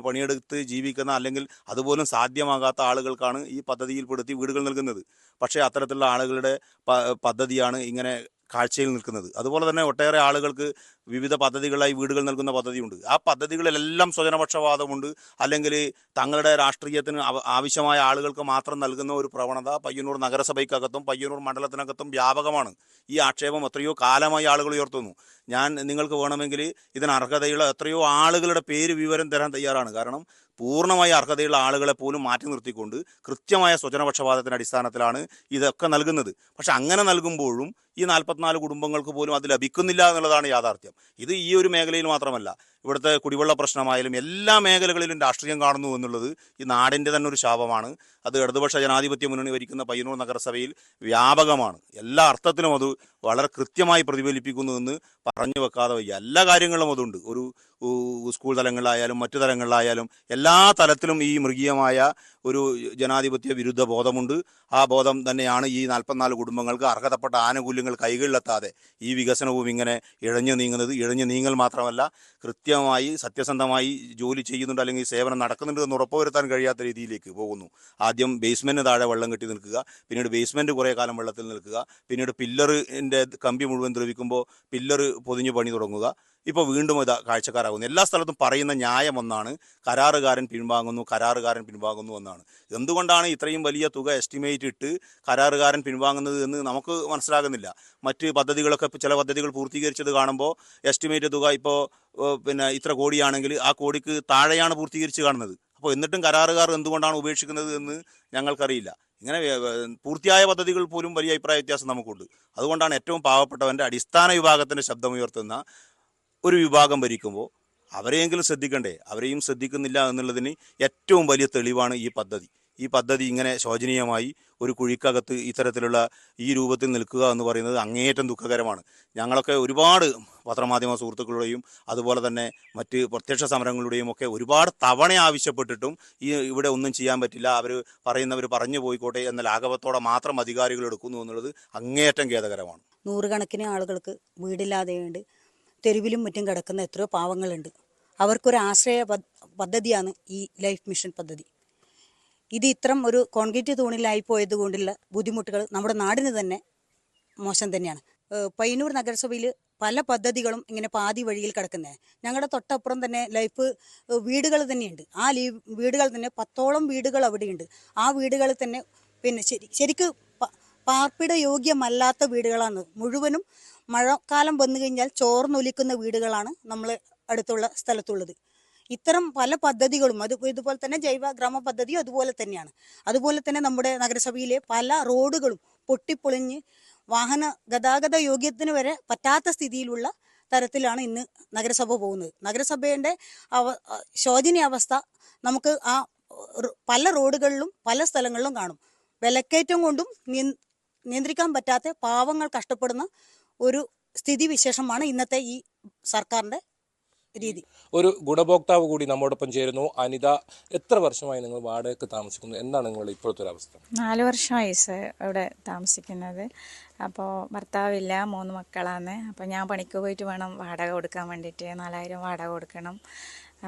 പണിയെടുത്ത് ജീവിക്കുന്ന അല്ലെങ്കിൽ അതുപോലും സാധ്യമാകാത്ത ആളുകൾക്കാണ് ഈ പദ്ധതിയിൽപ്പെടുത്തി വീടുകൾ നൽകുന്നത്. പക്ഷേ അത്തരത്തിലുള്ള ആളുകളുടെ പദ്ധതിയാണ് ഇങ്ങനെ കാഴ്ചയിൽ നിൽക്കുന്നത്. അതുപോലെ തന്നെ ഒട്ടേറെ ആളുകൾക്ക് വിവിധ പദ്ധതികളായി വീടുകൾ നൽകുന്ന പദ്ധതിയുണ്ട്. ആ പദ്ധതികളിലെല്ലാം സ്വജനപക്ഷപാതമുണ്ട്. അല്ലെങ്കിൽ തങ്ങളുടെ രാഷ്ട്രീയത്തിന് ആവശ്യമായ ആളുകൾക്ക് മാത്രം നൽകുന്ന ഒരു പ്രവണത പയ്യന്നൂർ നഗരസഭയ്ക്കകത്തും പയ്യന്നൂർ മണ്ഡലത്തിനകത്തും വ്യാപകമാണ്. ഈ ആക്ഷേപം എത്രയോ കാലമായി ആളുകൾ ഉയർത്തുന്നു. ഞാൻ നിങ്ങൾക്ക് വേണമെങ്കിൽ ഇതിന് അർഹതയുള്ള എത്രയോ ആളുകളുടെ പേര് വിവരം തരാൻ തയ്യാറാണ്. കാരണം പൂർണ്ണമായി അർഹതയുള്ള ആളുകളെ പോലും മാറ്റി നിർത്തിക്കൊണ്ട് കൃത്യമായ സ്വജനപക്ഷപാതത്തിൻ്റെ അടിസ്ഥാനത്തിലാണ് ഇതൊക്കെ നൽകുന്നത്. പക്ഷെ അങ്ങനെ നൽകുമ്പോഴും ഈ 44 കുടുംബങ്ങൾക്ക് പോലും അത് ലഭിക്കുന്നില്ല എന്നുള്ളതാണ് യാഥാർത്ഥ്യം. ഇത് ഈ ഒരു മേഖലയിൽ മാത്രമല്ല, ഇവിടുത്തെ കുടിവെള്ള പ്രശ്നമായാലും എല്ലാ മേഖലകളിലും രാഷ്ട്രീയം കാണുന്നു എന്നുള്ളത് ഈ നാടിൻ്റെ തന്നെ ഒരു ശാപമാണ്. അത് ഇടതുപക്ഷ ജനാധിപത്യ മുന്നണി ഭരിക്കുന്ന പയ്യന്നൂർ നഗരസഭയിൽ വ്യാപകമാണ്. എല്ലാ അർത്ഥത്തിലും അത് വളരെ കൃത്യമായി പ്രതിഫലിപ്പിക്കുന്നു എന്ന് പറഞ്ഞു വെക്കാതെ വയ്യ. എല്ലാ കാര്യങ്ങളിലും അതുണ്ട്. ഒരു സ്കൂൾ തലങ്ങളിലായാലും മറ്റു തലങ്ങളിലായാലും എല്ലാ തലത്തിലും ഈ മൃഗീയമായ ഒരു ജനാധിപത്യ വിരുദ്ധ ബോധമുണ്ട്. ആ ബോധം തന്നെയാണ് ഈ 44 കുടുംബങ്ങൾക്ക് അർഹതപ്പെട്ട ആനുകൂല്യങ്ങൾ കൈകളിലെത്താതെ ഈ വികസനവും ഇങ്ങനെ ഇഴഞ്ഞു നീങ്ങുന്നത്. ഇഴഞ്ഞു നീങ്ങൽ മാത്രമല്ല, കൃത്യമായി സത്യസന്ധമായി ജോലി ചെയ്യുന്നുണ്ട് അല്ലെങ്കിൽ സേവനം നടക്കുന്നുണ്ട് എന്ന് ഉറപ്പുവരുത്താൻ കഴിയാത്ത രീതിയിലേക്ക് പോകുന്നു. ആദ്യം ബേസ്മെൻറ്റിന് താഴെ വെള്ളം കെട്ടി നിൽക്കുക, പിന്നീട് ബേസ്മെൻറ്റ് കുറേ കാലം വെള്ളത്തിൽ നിൽക്കുക, പിന്നീട് പില്ലറിൻ്റെ കമ്പി മുഴുവൻ ദ്രവിക്കുമ്പോൾ പില്ലർ പൊതിഞ്ഞ് പണി തുടങ്ങുക. ഇപ്പോൾ വീണ്ടും ഇത് കാഴ്ചക്കാരാകുന്നു. എല്ലാ സ്ഥലത്തും പറയുന്ന ന്യായം ഒന്നാണ്, കരാറുകാരൻ പിൻവാങ്ങുന്നു എന്നാണ്. എന്തുകൊണ്ടാണ് ഇത്രയും വലിയ തുക എസ്റ്റിമേറ്റ് ഇട്ട് കരാറുകാരൻ പിൻവാങ്ങുന്നത് എന്ന് നമുക്ക് മനസ്സിലാകുന്നില്ല. മറ്റ് പദ്ധതികളൊക്കെ ചില പദ്ധതികൾ പൂർത്തീകരിച്ചത് കാണുമ്പോൾ എസ്റ്റിമേറ്റ് തുക ഇപ്പോൾ ഇത്ര കോടിയാണെങ്കിൽ ആ കോടിക്ക് താഴെയാണ് പൂർത്തീകരിച്ച് കാണുന്നത്. അപ്പോൾ എന്നിട്ടും കരാറുകാർ എന്തുകൊണ്ടാണ് ഉപേക്ഷിക്കുന്നത് എന്ന് ഞങ്ങൾക്കറിയില്ല. ഇങ്ങനെ പൂർത്തിയായ പദ്ധതികൾ പോലും വലിയ അഭിപ്രായ വ്യത്യാസം നമുക്കുണ്ട്. അതുകൊണ്ടാണ് ഏറ്റവും പാവപ്പെട്ടവൻ്റെ അടിസ്ഥാന വിഭാഗത്തിൻ്റെ ശബ്ദമുയർത്തുന്ന ഒരു വിഭാഗം ഭരിക്കുമ്പോൾ അവരെയെങ്കിലും ശ്രദ്ധിക്കണ്ടേ? അവരെയും ശ്രദ്ധിക്കുന്നില്ല എന്നുള്ളതിന് ഏറ്റവും വലിയ തെളിവാണ് ഈ പദ്ധതി ഇങ്ങനെ ശോചനീയമായി ഒരു കുഴിക്കകത്ത് ഇത്തരത്തിലുള്ള ഈ രൂപത്തിൽ നിൽക്കുക എന്ന് പറയുന്നത് അങ്ങേയറ്റം ദുഃഖകരമാണ്. ഞങ്ങളൊക്കെ ഒരുപാട് പത്രമാധ്യമ സുഹൃത്തുക്കളുടെയും അതുപോലെ തന്നെ മറ്റ് പ്രത്യക്ഷ സമരങ്ങളുടെയും ഒക്കെ ഒരുപാട് തവണ ആവശ്യപ്പെട്ടിട്ടും ഇവിടെ ഒന്നും ചെയ്യാൻ പറ്റില്ല, പറയുന്നവർ പറഞ്ഞു പോയിക്കോട്ടെ എന്ന ലാഘവത്തോടെ മാത്രം അധികാരികൾ എടുക്കുന്നു എന്നുള്ളത് അങ്ങേയറ്റം ഖേദകരമാണ്. നൂറുകണക്കിന് ആളുകൾക്ക് വീടില്ലാതെയുണ്ട്. തെരുവിലും മറ്റും കിടക്കുന്ന എത്രയോ പാവങ്ങളുണ്ട്. അവർക്കൊരു ആശ്രയ പദ്ധതിയാണ് ഈ ലൈഫ് മിഷൻ പദ്ധതി. ഇത് ഇത്തരം ഒരു കോൺക്രീറ്റ് തൂണിലായി പോയത് കൊണ്ടുള്ള ബുദ്ധിമുട്ടുകൾ നമ്മുടെ നാടിന് തന്നെ മോശം തന്നെയാണ്. പയ്യന്നൂർ നഗരസഭയിൽ പല പദ്ധതികളും ഇങ്ങനെ പാതി വഴിയിൽ കിടക്കുന്നത്. ഞങ്ങളുടെ തൊട്ടപ്പുറം തന്നെ ലൈഫ് വീടുകൾ തന്നെയുണ്ട്. ആ വീടുകൾ തന്നെ 10ഓളം വീടുകൾ അവിടെയുണ്ട്. ആ വീടുകളിൽ തന്നെ ശരിക്ക് പാർപ്പിട യോഗ്യമല്ലാത്ത വീടുകളാണ് മുഴുവനും. മഴക്കാലം വന്നു കഴിഞ്ഞാൽ ചോർന്നൊലിക്കുന്ന വീടുകളാണ് നമ്മൾ അടുത്തുള്ള സ്ഥലത്തുള്ളത്. ഇത്തരം പല പദ്ധതികളും ഇതുപോലെ തന്നെ ജൈവ ഗ്രാമ പദ്ധതിയും അതുപോലെ തന്നെയാണ്. അതുപോലെ തന്നെ നമ്മുടെ നഗരസഭയിലെ പല റോഡുകളും പൊട്ടിപ്പൊളിഞ്ഞ് വാഹന ഗതാഗത യോഗ്യത്തിന് വരെ പറ്റാത്ത സ്ഥിതിയിലുള്ള തരത്തിലാണ് ഇന്ന് നഗരസഭ പോകുന്നത്. നഗരസഭയുടെ ശോചനീയ അവസ്ഥ നമുക്ക് ആ പല റോഡുകളിലും പല സ്ഥലങ്ങളിലും കാണും. വിലക്കയറ്റം കൊണ്ടും നിയന്ത്രിക്കാൻ പറ്റാത്ത പാവങ്ങൾ കഷ്ടപ്പെടുന്ന ഒരു സ്ഥിതിവിശേഷമാണ് ഇന്നത്തെ ഈ സർക്കാരിൻ്റെ രീതി. ഒരു ഗുണഭോക്താവ് കൂടി നമ്മോടൊപ്പം ചേരുന്നു. അനിത, എത്ര വർഷമായി നിങ്ങൾ വാടകയ്ക്ക് താമസിക്കുന്നു? എന്താണ് നിങ്ങളുടെ ഇപ്പോഴത്തെ ഒരു അവസ്ഥ? 4 വർഷമായി സർ ഇവിടെ താമസിക്കുന്നത്. അപ്പോൾ ഭർത്താവില്ല, 3 മക്കളാണ്. അപ്പോൾ ഞാൻ പണിക്ക് പോയിട്ട് വേണം വാടക കൊടുക്കാൻ വേണ്ടിയിട്ട്. 4000 വാടക കൊടുക്കണം.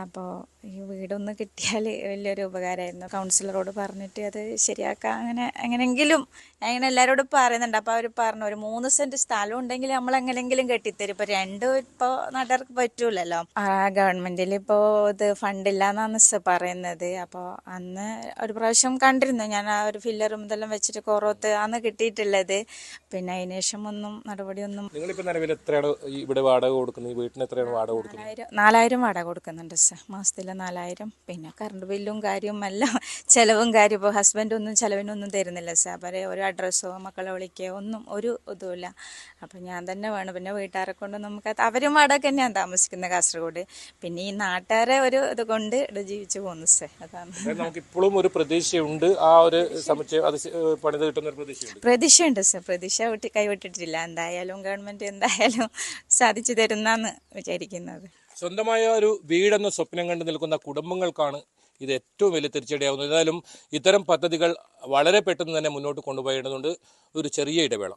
അപ്പോൾ ഈ വീടൊന്ന് കിട്ടിയാൽ വലിയൊരു ഉപകാരമായിരുന്നു. കൗൺസിലറോട് പറഞ്ഞിട്ട് അത് ശരിയാക്കാം, എങ്ങനെയെങ്കിലും ഞാൻ എല്ലാവരോടും പറയുന്നുണ്ട്. അപ്പോൾ അവർ പറഞ്ഞു ഒരു 3 സെൻറ്റ് സ്ഥലം ഉണ്ടെങ്കിൽ നമ്മൾ എങ്ങനെയെങ്കിലും കെട്ടിത്തരും. ഇപ്പോൾ 2 ഇപ്പോൾ നാട്ടുകാർക്ക് പറ്റൂലല്ലോ. ഗവൺമെൻറ്റിൽ ഇപ്പോൾ ഇത് ഫണ്ടില്ല എന്നാണ് പറയുന്നത്. അപ്പോൾ അന്ന് ഒരു പ്രാവശ്യം കണ്ടിരുന്നു ഞാൻ. ആ ഒരു ഫില്ലറും ഇതെല്ലാം വെച്ചിട്ട് കോറോത്ത് അന്ന് കിട്ടിയിട്ടുള്ളത്. പിന്നെ അതിന് ശേഷം ഒന്നും നടപടിയൊന്നും. നിങ്ങളിപ്പോൾ നിലവിൽ എത്രയാണ് ഇവിടെ വാടക കൊടുക്കുന്നത്? ഈ വീട്ടിന് എത്രയാണ് വാടക കൊടുക്കുന്നത്? 4000 വാടക കൊടുക്കുന്നുണ്ട് സർ. മാസത്തിൽ 4000. പിന്നെ കറണ്ട് ബില്ലും കാര്യവും എല്ലാം ചിലവും കാര്യം. ഇപ്പോൾ ഹസ്ബൻഡൊന്നും ചിലവിനൊന്നും തരുന്നില്ല സർ. അവരെ ഒരു അഡ്രസ്സോ മക്കളെ വിളിക്കുകയോ ഒന്നും ഒരു ഇതുമില്ല. അപ്പം ഞാൻ തന്നെ വേണം. പിന്നെ വീട്ടുകാരെ കൊണ്ട് നമുക്ക് അവരും വാടക തന്നെയാണ് താമസിക്കുന്നത് കാസർഗോഡ്. പിന്നെ ഈ നാട്ടുകാരെ ഒരു ഇത് കൊണ്ട് ഇവിടെ ജീവിച്ചു പോകുന്നു സർ. അതാണ് നമുക്കിപ്പോഴും ഒരു പ്രതീക്ഷയുണ്ട്. ആ ഒരു സമുച്ചയം അത് പണിത് കിട്ടുന്ന ഒരു പ്രതീക്ഷയുണ്ട് സർ. പ്രതീക്ഷ കൈവിട്ടിട്ടില്ല. എന്തായാലും ഗവൺമെൻറ് എന്തായാലും സാധിച്ചു തരുന്നാന്ന് വിചാരിക്കുന്നത്. സ്വന്തമായ ഒരു വീടെന്ന സ്വപ്നം കണ്ട് നിൽക്കുന്ന കുടുംബങ്ങൾക്കാണ് ഇത് ഏറ്റവും വലിയ തിരിച്ചടിയാകുന്നത്. ഏതായാലും ഇത്തരം പദ്ധതികൾ വളരെ പെട്ടെന്ന് തന്നെ മുന്നോട്ട് കൊണ്ടുപോയേണ്ടതുണ്ട്. ഒരു ചെറിയ ഇടവേള.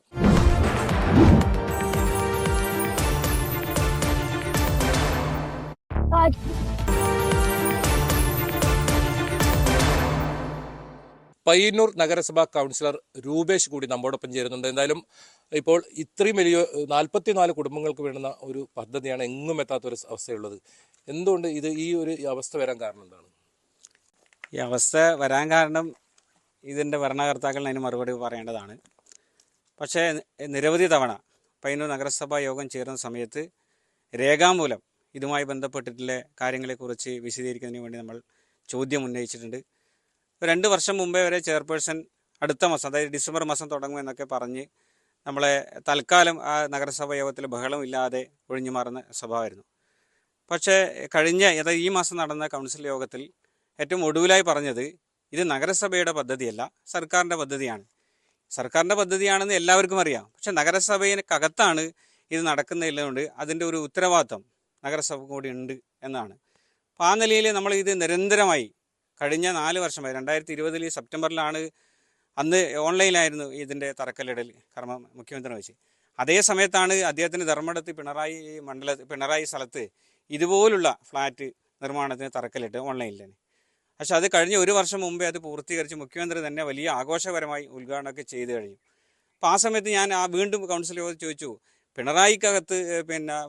പയ്യന്നൂർ നഗരസഭാ കൗൺസിലർ രൂപേഷ് കൂടി നമ്മോടൊപ്പം ചേരുന്നുണ്ട്. എന്തായാലും ഇപ്പോൾ ഇത്രയും വലിയ 44 കുടുംബങ്ങൾക്ക് വേണ്ടുന്ന ഒരു പദ്ധതിയാണ് എങ്ങും എത്താത്തൊരു അവസ്ഥയുള്ളത്. എന്തുകൊണ്ട് ഈ ഒരു അവസ്ഥ വരാൻ കാരണം എന്താണ്? ഈ അവസ്ഥ വരാൻ കാരണം ഇതിൻ്റെ ഭരണകർത്താക്കൾ അതിന് മറുപടി പറയേണ്ടതാണ്. പക്ഷേ നിരവധി തവണ പയ്യന്നൂർ നഗരസഭാ യോഗം ചേരുന്ന സമയത്ത് രേഖാമൂലം ഇതുമായി ബന്ധപ്പെട്ടിട്ടുള്ള കാര്യങ്ങളെക്കുറിച്ച് വിശദീകരിക്കുന്നതിന് വേണ്ടി നമ്മൾ ചോദ്യം ഉന്നയിച്ചിട്ടുണ്ട്. 2 വർഷം മുമ്പേ വരെ ചെയർപേഴ്സൺ അടുത്ത മാസം, അതായത് ഡിസംബർ മാസം തുടങ്ങുമെന്നൊക്കെ പറഞ്ഞ് നമ്മളെ തൽക്കാലം ആ നഗരസഭാ യോഗത്തിൽ ബഹളമില്ലാതെ ഒഴിഞ്ഞു മാറുന്ന സ്വഭാവമായിരുന്നു. പക്ഷേ അതായത് ഈ മാസം നടന്ന കൗൺസിൽ യോഗത്തിൽ ഏറ്റവും ഒടുവിലായി പറഞ്ഞത് ഇത് നഗരസഭയുടെ പദ്ധതിയല്ല, സർക്കാരിൻ്റെ പദ്ധതിയാണ്. സർക്കാരിൻ്റെ പദ്ധതിയാണെന്ന് എല്ലാവർക്കും അറിയാം. പക്ഷെ നഗരസഭയ്ക്കകത്താണ് ഇത് നടക്കുന്നതിലുകൊണ്ട് അതിൻ്റെ ഒരു ഉത്തരവാദിത്വം നഗരസഭ കൂടി ഉണ്ട് എന്നാണ്. അപ്പോൾ ആ നിലയിൽ നമ്മൾ ഇത് നിരന്തരമായി കഴിഞ്ഞ 4 വർഷമായി 2020 സെപ്റ്റംബറിലാണ് അന്ന് ഓൺലൈനിലായിരുന്നു ഇതിൻ്റെ തറക്കല്ലിടൽ കർമ്മം മുഖ്യമന്ത്രി വെച്ച്. അതേ സമയത്താണ് അദ്ദേഹത്തിന് ധർമ്മടത്ത് പിണറായി സ്ഥലത്ത് ഇതുപോലുള്ള ഫ്ലാറ്റ് നിർമ്മാണത്തിന് തറക്കല്ലിട്ട് ഓൺലൈനിൽ തന്നെ. പക്ഷെ അത് കഴിഞ്ഞ 1 വർഷം മുമ്പേ അത് പൂർത്തീകരിച്ച് മുഖ്യമന്ത്രി തന്നെ വലിയ ആഘോഷപരമായി ഉദ്ഘാടനമൊക്കെ ചെയ്തു കഴിഞ്ഞു. അപ്പോൾ ആ സമയത്ത് ഞാൻ വീണ്ടും കൗൺസിൽ യോഗത്തിൽ ചോദിച്ചു, പിണറായിക്കകത്ത്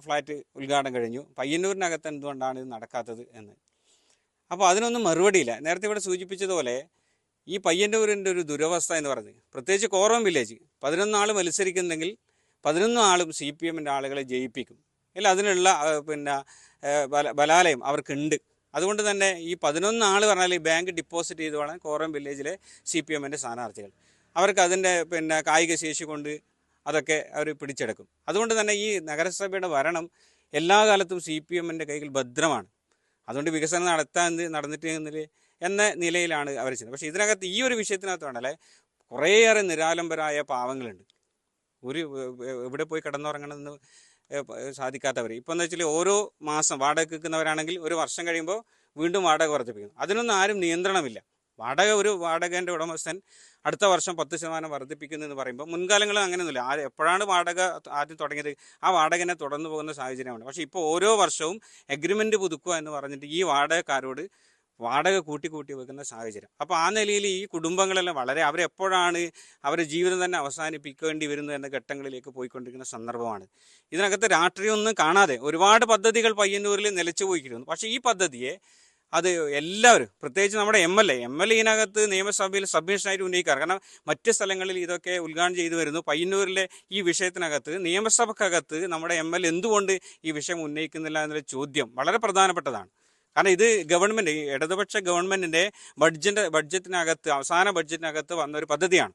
ഫ്ലാറ്റ് ഉദ്ഘാടനം കഴിഞ്ഞു, പയ്യന്നൂരിനകത്ത് എന്തുകൊണ്ടാണ് ഇത് നടക്കാത്തത് എന്ന്. അപ്പോൾ അതിനൊന്നും മറുപടിയില്ല. നേരത്തെ ഇവിടെ സൂചിപ്പിച്ചതുപോലെ ഈ പയ്യന്നൂരിൻ്റെ ഒരു ദുരവസ്ഥ എന്ന് പറയുന്നത്, പ്രത്യേകിച്ച് കോറം വില്ലേജ് 11 ആൾ മത്സരിക്കുന്നെങ്കിൽ 11 ആളും CPM ആളുകളെ ജയിപ്പിക്കും. ഇല്ല, അതിനുള്ള ബലാലയം അവർക്കുണ്ട്. അതുകൊണ്ട് തന്നെ ഈ 11 ആൾ പറഞ്ഞാൽ ഈ ബാങ്ക് ഡിപ്പോസിറ്റ് ചെയ്തോളാം കോറം വില്ലേജിലെ CPM സ്ഥാനാർത്ഥികൾ. അവർക്ക് അതിൻ്റെ കായിക ശേഷി കൊണ്ട് അതൊക്കെ അവർ പിടിച്ചെടുക്കും. അതുകൊണ്ട് തന്നെ ഈ നഗരസഭയുടെ ഭരണം എല്ലാ കാലത്തും CPM കൈകൾ ഭദ്രമാണ്. അതുകൊണ്ട് വികസനം നടന്നിട്ട് എന്ന നിലയിലാണ് അവർ ചെയ്യുന്നത്. പക്ഷേ ഇതിനകത്ത് ഈ ഒരു വിഷയത്തിനകത്ത് വേണ്ടല്ലേ കുറേയേറെ നിരാലംബരായ പാവങ്ങളുണ്ട്. എവിടെ പോയി കിടന്നുറങ്ങണമെന്ന് സാധിക്കാത്തവർ. ഇപ്പോൾ എന്ന് വെച്ചാൽ ഓരോ മാസം വാടക കേൾക്കുന്നവരാണെങ്കിൽ 1 വർഷം കഴിയുമ്പോൾ വീണ്ടും വാടക വർദ്ധിപ്പിക്കുന്നു. അതിനൊന്നും ആരും നിയന്ത്രണമില്ല. ഒരു വാടകേൻ്റെ ഉടമസ്ഥൻ അടുത്ത വർഷം 10% വർദ്ധിപ്പിക്കുന്നു എന്ന് പറയുമ്പോൾ മുൻകാലങ്ങളിൽ അങ്ങനെയൊന്നുമില്ല. എപ്പോഴാണ് വാടക ആദ്യം തുടങ്ങിയത് ആ വാടകനെ തുടർന്നു പോകുന്ന സാഹചര്യമാണ്. പക്ഷേ ഇപ്പോൾ ഓരോ വർഷവും എഗ്രിമെൻറ്റ് പുതുക്കുക എന്ന് പറഞ്ഞിട്ട് ഈ വാടകക്കാരോട് വാടക കൂട്ടി വെക്കുന്ന സാഹചര്യം. അപ്പോൾ ആ നിലയിൽ ഈ കുടുംബങ്ങളെല്ലാം അവരെപ്പോഴാണ് അവരുടെ ജീവിതം തന്നെ അവസാനിപ്പിക്കേണ്ടി വരുന്നു എന്ന ഘട്ടങ്ങളിലേക്ക് പോയിക്കൊണ്ടിരിക്കുന്ന സന്ദർഭമാണ്. ഇതിനകത്ത് രാഷ്ട്രീയമൊന്നും കാണാതെ ഒരുപാട് പദ്ധതികൾ പയ്യന്നൂരിൽ നിലച്ചു പോയിരിക്കുന്നു. പക്ഷേ ഈ പദ്ധതിയെ അത് എല്ലാവരും, പ്രത്യേകിച്ച് നമ്മുടെ MLA ഇതിനകത്ത് നിയമസഭയിൽ സബ്മിഷനായിട്ട് ഉന്നയിക്കാറ്. കാരണം മറ്റ് സ്ഥലങ്ങളിൽ ഇതൊക്കെ ഉദ്ഘാടനം ചെയ്തു വരുന്നു. പയ്യന്നൂരിലെ ഈ വിഷയത്തിനകത്ത് നിയമസഭക്കകത്ത് നമ്മുടെ MLA എന്തുകൊണ്ട് ഈ വിഷയം ഉന്നയിക്കുന്നില്ല എന്നുള്ള ചോദ്യം വളരെ പ്രധാനപ്പെട്ടതാണ്. കാരണം ഇത് ഗവൺമെൻറ്, ഇടതുപക്ഷ ഗവൺമെൻറ്റിൻ്റെ ബഡ്ജറ്റിനകത്ത് അവസാന ബഡ്ജറ്റിനകത്ത് വന്നൊരു പദ്ധതിയാണ്.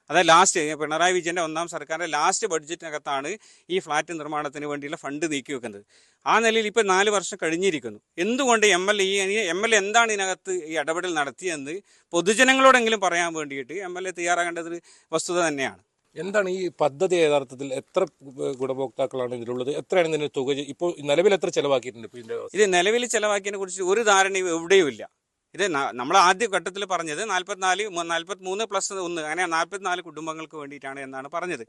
അതായത് ലാസ്റ്റ് പിണറായി വിജയൻ്റെ 1ാം സർക്കാരിൻ്റെ ലാസ്റ്റ് ബഡ്ജറ്റിനകത്താണ് ഈ ഫ്ലാറ്റ് നിർമ്മാണത്തിന് വേണ്ടിയുള്ള ഫണ്ട് നീക്കി വെക്കുന്നത്. ആ നിലയിൽ ഇപ്പോൾ 4 വർഷം കഴിഞ്ഞിരിക്കുന്നു. എന്തുകൊണ്ട് MLA എന്താണ് ഇതിനകത്ത് ഈ ഇടപെടൽ നടത്തിയെന്ന് പൊതുജനങ്ങളോടെങ്കിലും പറയാൻ വേണ്ടിയിട്ട് MLA തയ്യാറാകേണ്ടത് വസ്തുത തന്നെയാണ്. എന്താണ് ഈ പദ്ധതി യഥാർത്ഥത്തിൽ എത്ര ഗുണഭോക്താക്കളാണ് ഇതിലുള്ളത്? എത്രയാണ് ഇതിന് തുക? ഇപ്പോൾ നിലവിൽ എത്ര ചെലവാക്കിയിട്ടുണ്ട്? ഇത് നിലവിൽ ചെലവാക്കിയതിനെ കുറിച്ച് ഒരു ധാരണയും എവിടെയുമില്ല. ഇത് നമ്മൾ ആദ്യ ഘട്ടത്തിൽ പറഞ്ഞത് 43+1 അങ്ങനെ 44 കുടുംബങ്ങൾക്ക് വേണ്ടിയിട്ടാണ് എന്നാണ് പറഞ്ഞത്.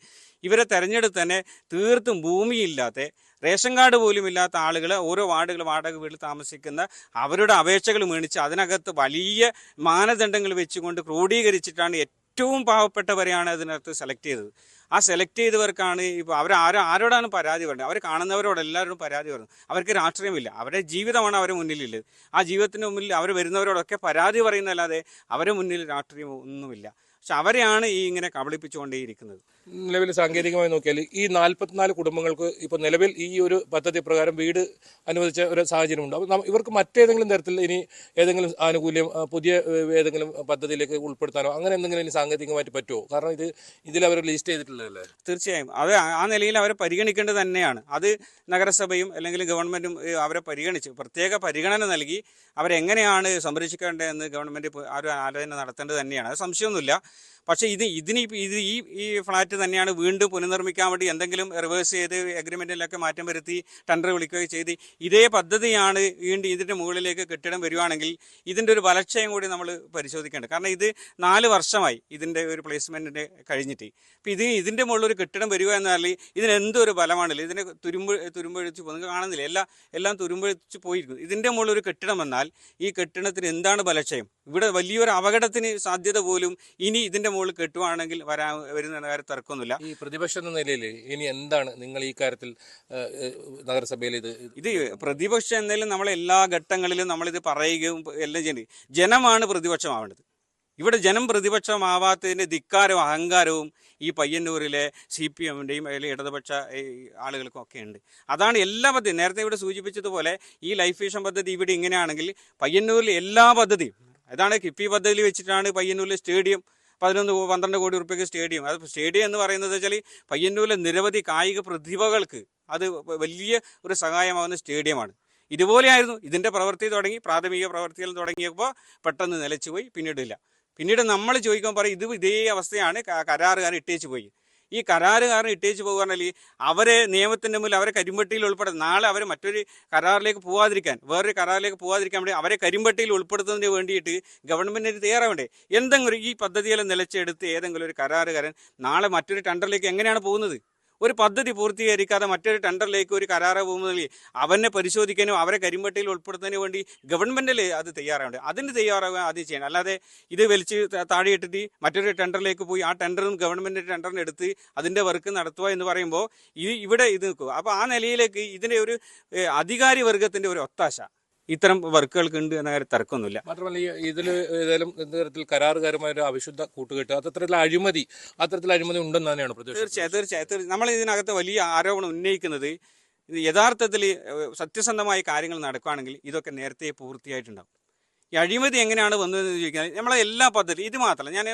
ഇവരെ തെരഞ്ഞെടുത്ത് തന്നെ തീർത്തും ഭൂമിയില്ലാത്ത റേഷൻ കാർഡ് പോലും ഇല്ലാത്ത ആളുകൾ ഓരോ വാടക വീട്ടിൽ താമസിക്കുന്ന അവരുടെ അപേക്ഷകൾ മേടിച്ച് അതിനകത്ത് വലിയ മാനദണ്ഡങ്ങൾ വെച്ചുകൊണ്ട് ക്രോഡീകരിച്ചിട്ടാണ് ഏറ്റവും പാവപ്പെട്ടവരെയാണ് അതിനകത്ത് സെലക്ട് ചെയ്തത്. ആ സെലക്ട് ചെയ്തവർക്കാണ് ഇപ്പോൾ ആരോടാണ് പരാതി പറയുന്നത്? അവർ കാണുന്നവരോട് എല്ലാവരോടും പരാതി പറയുന്നു. അവർക്ക് രാഷ്ട്രീയമില്ല, അവരുടെ ജീവിതമാണ് അവരുടെ മുന്നിലുള്ളത്. ആ ജീവിതത്തിന് മുന്നിൽ അവർ വരുന്നവരോടൊക്കെ പരാതി പറയുന്നതല്ലാതെ അവരുടെ മുന്നിൽ രാഷ്ട്രീയം ഒന്നുമില്ല. പക്ഷെ അവരെയാണ് ഇങ്ങനെ കബളിപ്പിച്ചുകൊണ്ടേയിരിക്കുന്നത്. നിലവിൽ സാങ്കേതികമായി നോക്കിയാൽ ഈ 44 കുടുംബങ്ങൾക്ക് ഇപ്പോൾ നിലവിൽ ഈ ഒരു പദ്ധതി പ്രകാരം വീട് അനുവദിച്ച ഒരു സാഹചര്യമുണ്ട്. അപ്പോൾ ഇവർക്ക് മറ്റേതെങ്കിലും തരത്തിൽ ഇനി ഏതെങ്കിലും ആനുകൂല്യം പുതിയ ഏതെങ്കിലും പദ്ധതിയിലേക്ക് ഉൾപ്പെടുത്താനോ അങ്ങനെ എന്തെങ്കിലും ഇനി സാങ്കേതികമായിട്ട് പറ്റുമോ? കാരണം ഇതിൽ അവർ ലിസ്റ്റ് ചെയ്തിട്ടുള്ളതല്ലേ. തീർച്ചയായും അത് ആ നിലയിൽ അവരെ പരിഗണിക്കേണ്ടത് തന്നെയാണ്. അത് നഗരസഭയും അല്ലെങ്കിൽ ഗവൺമെൻറ്റും അവരെ പരിഗണിച്ച് പ്രത്യേക പരിഗണന നൽകി അവരെങ്ങനെയാണ് സംരക്ഷിക്കേണ്ടതെന്ന് ഗവൺമെൻറ് ഒരു ആലോചന നടത്തേണ്ടത് തന്നെയാണ്. അത് സംശയമൊന്നുമില്ല. പക്ഷേ ഈ ഫ്ലാറ്റ് തന്നെയാണ് വീണ്ടും പുനർനിർമ്മിക്കാൻ വേണ്ടി എന്തെങ്കിലും റിവേഴ്സ് ചെയ്ത് എഗ്രിമെൻറ്റിലൊക്കെ മാറ്റം വരുത്തി ടെൻഡർ വിളിക്കുകയും ചെയ്ത് ഇതേ പദ്ധതിയാണ് വീണ്ടും ഇതിൻ്റെ മുകളിലേക്ക് കെട്ടിടം വരുവാണെങ്കിൽ ഇതിൻ്റെ ഒരു ബലക്ഷയം കൂടി നമ്മൾ പരിശോധിക്കേണ്ടത്. കാരണം ഇത് 4 വർഷമായി ഇതിൻ്റെ ഒരു പ്ലേസ്മെൻറ്റിൻ്റെ കഴിഞ്ഞിട്ട്. അപ്പോൾ ഇതിൻ്റെ മുകളിൽ ഒരു കെട്ടിടം വരിക എന്നാൽ ഇതിന് എന്തൊരു ബലമാണല്ലോ, ഇതിനെ തുരുമ്പൊഴിച്ച് പോകും. നിങ്ങൾ കാണുന്നില്ല, എല്ലാം തുരുമ്പൊഴിച്ച് പോയിരിക്കുന്നു. ഇതിൻ്റെ മുകളിൽ ഒരു കെട്ടിടം വന്നാൽ ഈ കെട്ടിടത്തിന് എന്താണ് ബലക്ഷയം? ഇവിടെ വലിയൊരു അപകടത്തിന് സാധ്യത പോലും ഇനി ഇതിൻ്റെ മുകളിൽ കെട്ടുവാണെങ്കിൽ വരുന്ന കാര്യം തർക്കമൊന്നുമില്ല. ഈ പ്രതിപക്ഷം എന്ന നിലയിൽ ഇനി എന്താണ് നിങ്ങൾ ഈ കാര്യത്തിൽ നഗരസഭയിൽ ഇത് പ്രതിപക്ഷം എന്നാലും നമ്മളെ എല്ലാ ഘട്ടങ്ങളിലും നമ്മളിത് പറയുകയും എല്ലാം ചെയ്യേണ്ടത് ജനമാണ് പ്രതിപക്ഷമാവേണ്ടത്. ഇവിടെ ജനം പ്രതിപക്ഷമാവാത്തതിൻ്റെ ധിക്കാരവും അഹങ്കാരവും ഈ പയ്യന്നൂരിലെ CPMൻ്റെയും അതിലെ ഇടതുപക്ഷ ആളുകൾക്കും ഒക്കെ ഉണ്ട്. അതാണ് എല്ലാ പദ്ധതിയും നേരത്തെ ഇവിടെ സൂചിപ്പിച്ചതുപോലെ ഈ ലൈഫ് മിഷൻ പദ്ധതി ഇവിടെ ഇങ്ങനെയാണെങ്കിൽ പയ്യന്നൂരിൽ എല്ലാ പദ്ധതിയും അതാണ്. കിഫ്ബി പദ്ധതി വെച്ചിട്ടാണ് പയ്യന്നൂരിലെ സ്റ്റേഡിയം 11-12 കോടി റുപ്യക്ക് സ്റ്റേഡിയം. അത് സ്റ്റേഡിയം എന്ന് പറയുന്നത് വെച്ചാൽ പയ്യന്നൂരിലെ നിരവധി കായിക പ്രതിഭകൾക്ക് അത് വലിയ ഒരു സഹായമാകുന്ന സ്റ്റേഡിയമാണ്. ഇതുപോലെയായിരുന്നു ഇതിൻ്റെ പ്രവൃത്തി തുടങ്ങി, പ്രാഥമിക പ്രവൃത്തികൾ തുടങ്ങിയപ്പോൾ പെട്ടെന്ന് നിലച്ചുപോയി, പിന്നീട് നമ്മൾ ചോദിക്കാൻ പറയും ഇതേ അവസ്ഥയാണ് കരാറുകാരൻ ഇട്ടേച്ച് പോയി. ഈ കരാറുകാരൻ ഇട്ടേച്ച് പോകുകയാണെങ്കിൽ അവരെ നിയമത്തിൻ്റെ മുന്നിൽ അവരെ കരിമ്പട്ടിയിൽ ഉൾപ്പെടുത്തും. നാളെ അവർ മറ്റൊരു കരാറിലേക്ക് പോകാതിരിക്കാൻ, വേറൊരു കരാറിലേക്ക് പോകാതിരിക്കാൻ വേണ്ടി അവരെ കരിമ്പട്ടിയിൽ ഉൾപ്പെടുത്തുന്നതിന് വേണ്ടിയിട്ട് ഗവൺമെൻറ്റിന് തയ്യാറാവേണ്ടേ? എന്തെങ്കിലും ഈ പദ്ധതിയെല്ലാം നിലച്ചെടുത്ത് ഏതെങ്കിലും ഒരു കരാറുകാരൻ നാളെ മറ്റൊരു ടെൻഡറിലേക്ക് എങ്ങനെയാണ് പോകുന്നത്? ഒരു പദ്ധതി പൂർത്തീകരിക്കാതെ മറ്റൊരു ടെൻഡറിലേക്ക് ഒരു കരാറ് പോകുന്നതിൽ അവനെ പരിശോധിക്കാനും അവരെ കരിമ്പട്ടിയിൽ ഉൾപ്പെടുത്തുന്നതിന് വേണ്ടി ഗവൺമെൻറ്റിൽ അത് തയ്യാറാവേണ്ടത്. അതിന് തയ്യാറാവുക ആദ്യം ചെയ്യണം. അല്ലാതെ ഇത് വലിച്ച് താഴെയിട്ടിട്ട് മറ്റൊരു ടെൻഡറിലേക്ക് പോയി ആ ടെൻഡറും ഗവൺമെൻറ് ടെൻഡറിന് എടുത്ത് അതിൻ്റെ വർക്ക് നടത്തുക എന്ന് പറയുമ്പോൾ ഇവിടെ ഇത് നിൽക്കുക. അപ്പോൾ ആ നിലയിലേക്ക് ഇതിൻ്റെ ഒരു അധികാരി വർഗത്തിൻ്റെ ഒരു ഒത്താശ ഇത്തരം വർക്കുകൾക്ക് ഉണ്ട് എന്ന കാര്യം തർക്കമൊന്നുമില്ല. മാത്രമല്ല ഇതിൽ ഏതായാലും തരത്തിൽ കരാറുകാരുമായ ഒരു അവിശുദ്ധ കൂട്ടുകെട്ട്, അത്തരത്തിലുള്ള അഴിമതി ഉണ്ടെന്ന് തന്നെയാണ് തീർച്ചയായും നമ്മൾ ഇതിനകത്ത് വലിയ ആരോപണം ഉന്നയിക്കുന്നത് ഇത് യഥാർത്ഥത്തിൽ സത്യസന്ധമായ കാര്യങ്ങൾ നടക്കുകയാണെങ്കിൽ ഇതൊക്കെ നേരത്തെ പൂർത്തിയായിട്ടുണ്ടാകും. ഈ അഴിമതി എങ്ങനെയാണ് വന്നതെന്ന് ചോദിക്കാൻ നമ്മളെ എല്ലാ പദ്ധതി ഇത് മാത്രമല്ല. ഞാൻ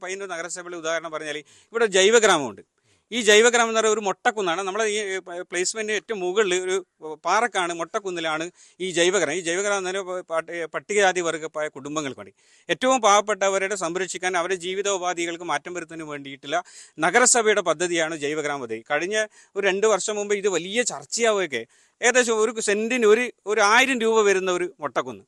പയ്യന്നൂർ നഗരസഭയിലെ ഉദാഹരണം പറഞ്ഞാൽ ഇവിടെ ജൈവഗ്രാമമുണ്ട്. ഈ ജൈവഗ്രാമം എന്ന് പറയുന്നത് ഒരു മൊട്ടക്കുന്നാണ്. നമ്മളെ ഈ പ്ലേസ്മെൻറ്റ് ഏറ്റവും മുകളിൽ ഒരു പാറക്കാണ്, മൊട്ടക്കുന്നിലാണ് ഈ ജൈവഗ്രാമം. ഈ ജൈവഗ്രാമം എന്ന് പറഞ്ഞാൽ പട്ടികജാതി വർഗ്ഗമായ കുടുംബങ്ങൾക്ക് വേണ്ടി ഏറ്റവും പാവപ്പെട്ടവരുടെ സംരക്ഷിക്കാൻ അവരുടെ ജീവിതോപാധികൾക്ക് മാറ്റം വരുത്തുന്നതിന് വേണ്ടിയിട്ടുള്ള നഗരസഭയുടെ പദ്ധതിയാണ് ജൈവഗ്രാമ പദ്ധതി. കഴിഞ്ഞ ഒരു 2 വർഷം മുമ്പ് ഇത് വലിയ ചർച്ചയാവുകയൊക്കെ ഏകദേശം ഒരു സെൻറ്റിന് ഒരു 1000 രൂപ വരുന്ന ഒരു മൊട്ടക്കുന്ന്.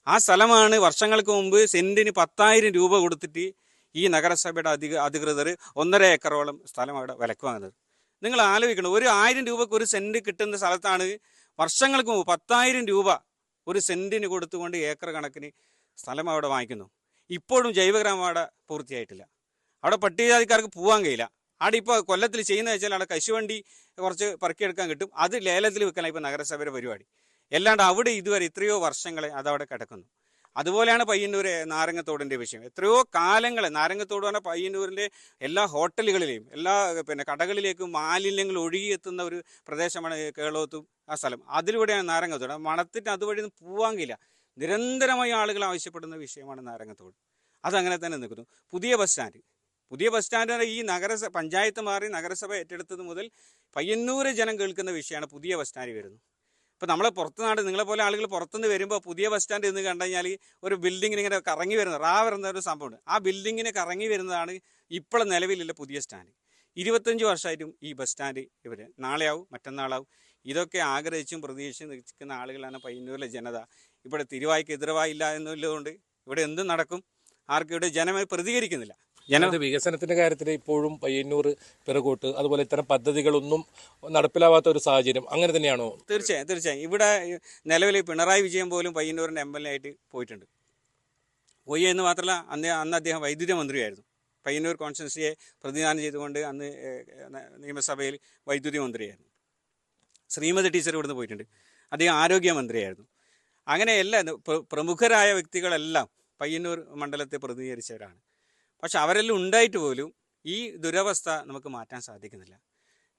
ആ സ്ഥലമാണ് വർഷങ്ങൾക്ക് മുമ്പ് സെൻറ്റിന് 10,000 രൂപ കൊടുത്തിട്ട് ഈ നഗരസഭയുടെ അധികൃതർ 1.5 ഏക്കറോളം സ്ഥലം അവിടെ വിലക്ക് വാങ്ങുന്നത്. നിങ്ങൾ ആലോചിക്കണം, ഒരു 1000 രൂപക്ക് ഒരു സെൻറ്റ് കിട്ടുന്ന സ്ഥലത്താണ് വർഷങ്ങൾക്ക് മുമ്പ് 10,000 രൂപ ഒരു സെൻറ്റിന് കൊടുത്തുകൊണ്ട് ഏക്കർ കണക്കിന് സ്ഥലം അവിടെ വാങ്ങിക്കുന്നു. ഇപ്പോഴും ജൈവഗ്രാമം അവിടെ പൂർത്തിയായിട്ടില്ല. അവിടെ പട്ടികജാതിക്കാർക്ക് പോകാൻ കഴിയില്ല. അവിടെ ഇപ്പോൾ കൊല്ലത്തിൽ ചെയ്യുന്നത് വെച്ചാൽ അവിടെ കശുവണ്ടി കുറച്ച് പറക്കിയെടുക്കാൻ കിട്ടും, അത് ലേലത്തിൽ വെക്കാനാണ് ഇപ്പോൾ നഗരസഭയുടെ പരിപാടി. അല്ലാണ്ട് അവിടെ ഇതുവരെ എത്രയോ വർഷങ്ങളെ അതവിടെ കിടക്കുന്നു. അതുപോലെയാണ് പയ്യന്നൂർ നാരങ്ങത്തോടിൻ്റെ വിഷയം. എത്രയോ കാലങ്ങളെ നാരങ്ങത്തോട് പറഞ്ഞാൽ പയ്യന്നൂരിൻ്റെ എല്ലാ ഹോട്ടലുകളിലെയും എല്ലാ കടകളിലേക്കും മാലിന്യങ്ങൾ ഒഴുകിയെത്തുന്ന ഒരു പ്രദേശമാണ് കേളോത്തും ആ സ്ഥലം. അതിലൂടെയാണ് നാരങ്ങത്തോട്. മണത്തിട്ട് അതുവഴി ഒന്നും പോവാൻ കഴിയില്ല. നിരന്തരമായി ആളുകൾ ആവശ്യപ്പെടുന്ന വിഷയമാണ് നാരങ്ങത്തോട്. അതങ്ങനെ തന്നെ നിൽക്കുന്നു. പുതിയ ബസ് സ്റ്റാൻഡ് ഈ പഞ്ചായത്ത് മാറി നഗരസഭ ഏറ്റെടുത്തത് മുതൽ പയ്യന്നൂർ ജനം കേൾക്കുന്ന വിഷയമാണ് പുതിയ ബസ് സ്റ്റാൻഡ് വരുന്നത്. ഇപ്പോൾ നമ്മളെ പുറത്തുനാട് നിങ്ങളെപ്പോലെ ആളുകൾ പുറത്തുനിന്ന് വരുമ്പോൾ പുതിയ ബസ് സ്റ്റാൻഡ് എന്ന് കണ്ടു കഴിഞ്ഞാൽ ഒരു ബിൽഡിങ്ങിന് ഇങ്ങനെ കറങ്ങി വരുന്ന ഒരു സംഭവമുണ്ട്. ആ ബിൽഡിങ്ങിന് കറങ്ങി വരുന്നതാണ് ഇപ്പോൾ നിലവിലുള്ള പുതിയ സ്റ്റാൻഡ്. 25 വർഷമായിട്ടും ഈ ബസ് സ്റ്റാൻഡ് ഇവർ നാളെയാവും മറ്റന്നാളാവും. ഇതൊക്കെ ആഗ്രഹിച്ചും പ്രതീക്ഷിച്ചും നിൽക്കുന്ന ആളുകളാണ് പയ്യന്നൂരിലെ ജനത. ഇവിടെ തിരുവായ്ക്ക് എതിർവായില്ല എന്നുള്ളതുകൊണ്ട് ഇവിടെ എന്തും നടക്കും. ആർക്കും ഇവിടെ ജനമായി പ്രതികരിക്കുന്നില്ല. വികസനത്തിന്റെ കാര്യത്തിൽ ഇപ്പോഴും പയ്യന്നൂർ പിറകോട്ട്, അതുപോലെ ഇത്തരം പദ്ധതികളൊന്നും നടപ്പിലാവാത്ത ഒരു സാഹചര്യം അങ്ങനെ തന്നെയാണോ? തീർച്ചയായും ഇവിടെ നിലവിൽ പിണറായി വിജയൻ പോലും പയ്യന്നൂരിൻ്റെ MLA ആയിട്ട് പോയി എന്ന് മാത്രമല്ല അന്ന് അദ്ദേഹം വൈദ്യുതി മന്ത്രിയായിരുന്നു. പയ്യന്നൂർ കോൺസ്റ്റിറ്റ്യുവൻസിയെ പ്രതിനിധാനം ചെയ്തുകൊണ്ട് അന്ന് നിയമസഭയിൽ വൈദ്യുതി മന്ത്രിയായിരുന്നു. ശ്രീമതി ടീച്ചർ ഇവിടുന്ന് പോയിട്ടുണ്ട്. അദ്ദേഹം ആരോഗ്യമന്ത്രിയായിരുന്നു. അങ്ങനെ എല്ലാ പ്രമുഖരായ വ്യക്തികളെല്ലാം പയ്യന്നൂർ മണ്ഡലത്തെ പ്രതിനിധീകരിച്ചവരാണ്. പക്ഷെ അവരെല്ലാം ഉണ്ടായിട്ട് പോലും ഈ ദുരവസ്ഥ നമുക്ക് മാറ്റാൻ സാധിക്കുന്നില്ല.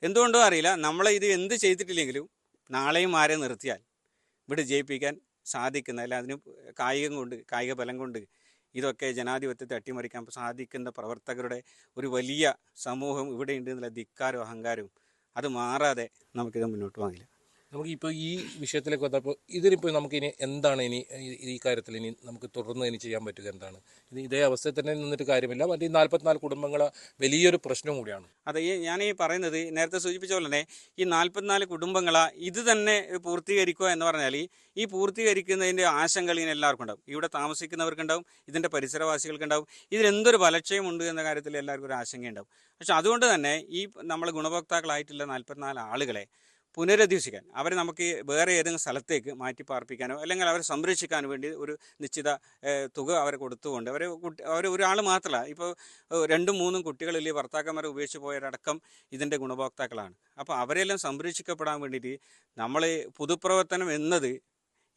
എന്തുകൊണ്ടോ അറിയില്ല. നമ്മളെ ഇത് എന്ത് ചെയ്തിട്ടില്ലെങ്കിലും നാളെയും ആരെ നിർത്തിയാൽ ഇവിടെ ജയിപ്പിക്കാൻ സാധിക്കുന്ന, അല്ല അതിന് കായിക ബലം കൊണ്ട് ഇതൊക്കെ ജനാധിപത്യത്തെ അട്ടിമറിക്കാൻ സാധിക്കുന്ന പ്രവർത്തകരുടെ ഒരു വലിയ സമൂഹം ഇവിടെ ഉണ്ട് എന്നുള്ള ധിക്കാരവും അഹങ്കാരവും അത് മാറാതെ നമുക്കിത് മുന്നോട്ട് പോകില്ല. നമുക്കിപ്പോൾ ഈ വിഷയത്തിലേക്ക് വന്നപ്പോൾ ഇതിനിപ്പോൾ നമുക്കിനി എന്താണ് ഈ കാര്യത്തിൽ ഇനി നമുക്ക് തുടർന്ന് ഇനി ചെയ്യാൻ പറ്റുക എന്താണ്? ഇതേ അവസ്ഥയിൽ തന്നെ നിന്നിട്ട് കാര്യമില്ല. മറ്റേ 44 കുടുംബങ്ങൾ വലിയൊരു പ്രശ്നം കൂടിയാണ്. അതെ, ഞാൻ ഈ പറയുന്നത് നേരത്തെ സൂചിപ്പിച്ച പോലെ തന്നെ ഈ 44 കുടുംബങ്ങളെ ഇത് തന്നെ പൂർത്തീകരിക്കുക എന്ന് പറഞ്ഞാൽ ഈ പൂർത്തീകരിക്കുന്നതിൻ്റെ ആശങ്കകൾ ഇങ്ങനെ എല്ലാവർക്കും ഉണ്ടാവും. ഇവിടെ താമസിക്കുന്നവർക്കുണ്ടാവും, ഇതിൻ്റെ പരിസരവാസികൾക്കുണ്ടാവും, ഇതിലെന്തൊരു ബലക്ഷയമുണ്ട് എന്ന കാര്യത്തിൽ എല്ലാവർക്കും ഒരു ആശങ്കയുണ്ടാവും. പക്ഷെ അതുകൊണ്ട് തന്നെ ഈ നമ്മൾ ഗുണഭോക്താക്കളായിട്ടുള്ള 44 ആളുകളെ പുനരധിവസിക്കാൻ, അവരെ നമുക്ക് വേറെ ഏതെങ്കിലും സ്ഥലത്തേക്ക് മാറ്റി പാർപ്പിക്കാനോ അല്ലെങ്കിൽ അവരെ സംരക്ഷിക്കാനോ വേണ്ടി ഒരു നിശ്ചിത തുക അവരെ കൊടുത്തുകൊണ്ട് അവർ ഒരാൾ മാത്രമല്ല, ഇപ്പോൾ 2-3 കുട്ടികളിൽ ഭർത്താക്കന്മാരെ ഉപേക്ഷിച്ച് പോയവരടക്കം ഇതിൻ്റെ ഗുണഭോക്താക്കളാണ്. അപ്പോൾ അവരെല്ലാം സംരക്ഷിക്കപ്പെടാൻ വേണ്ടിയിട്ട് നമ്മൾ പൊതുപ്രവർത്തനം എന്നത്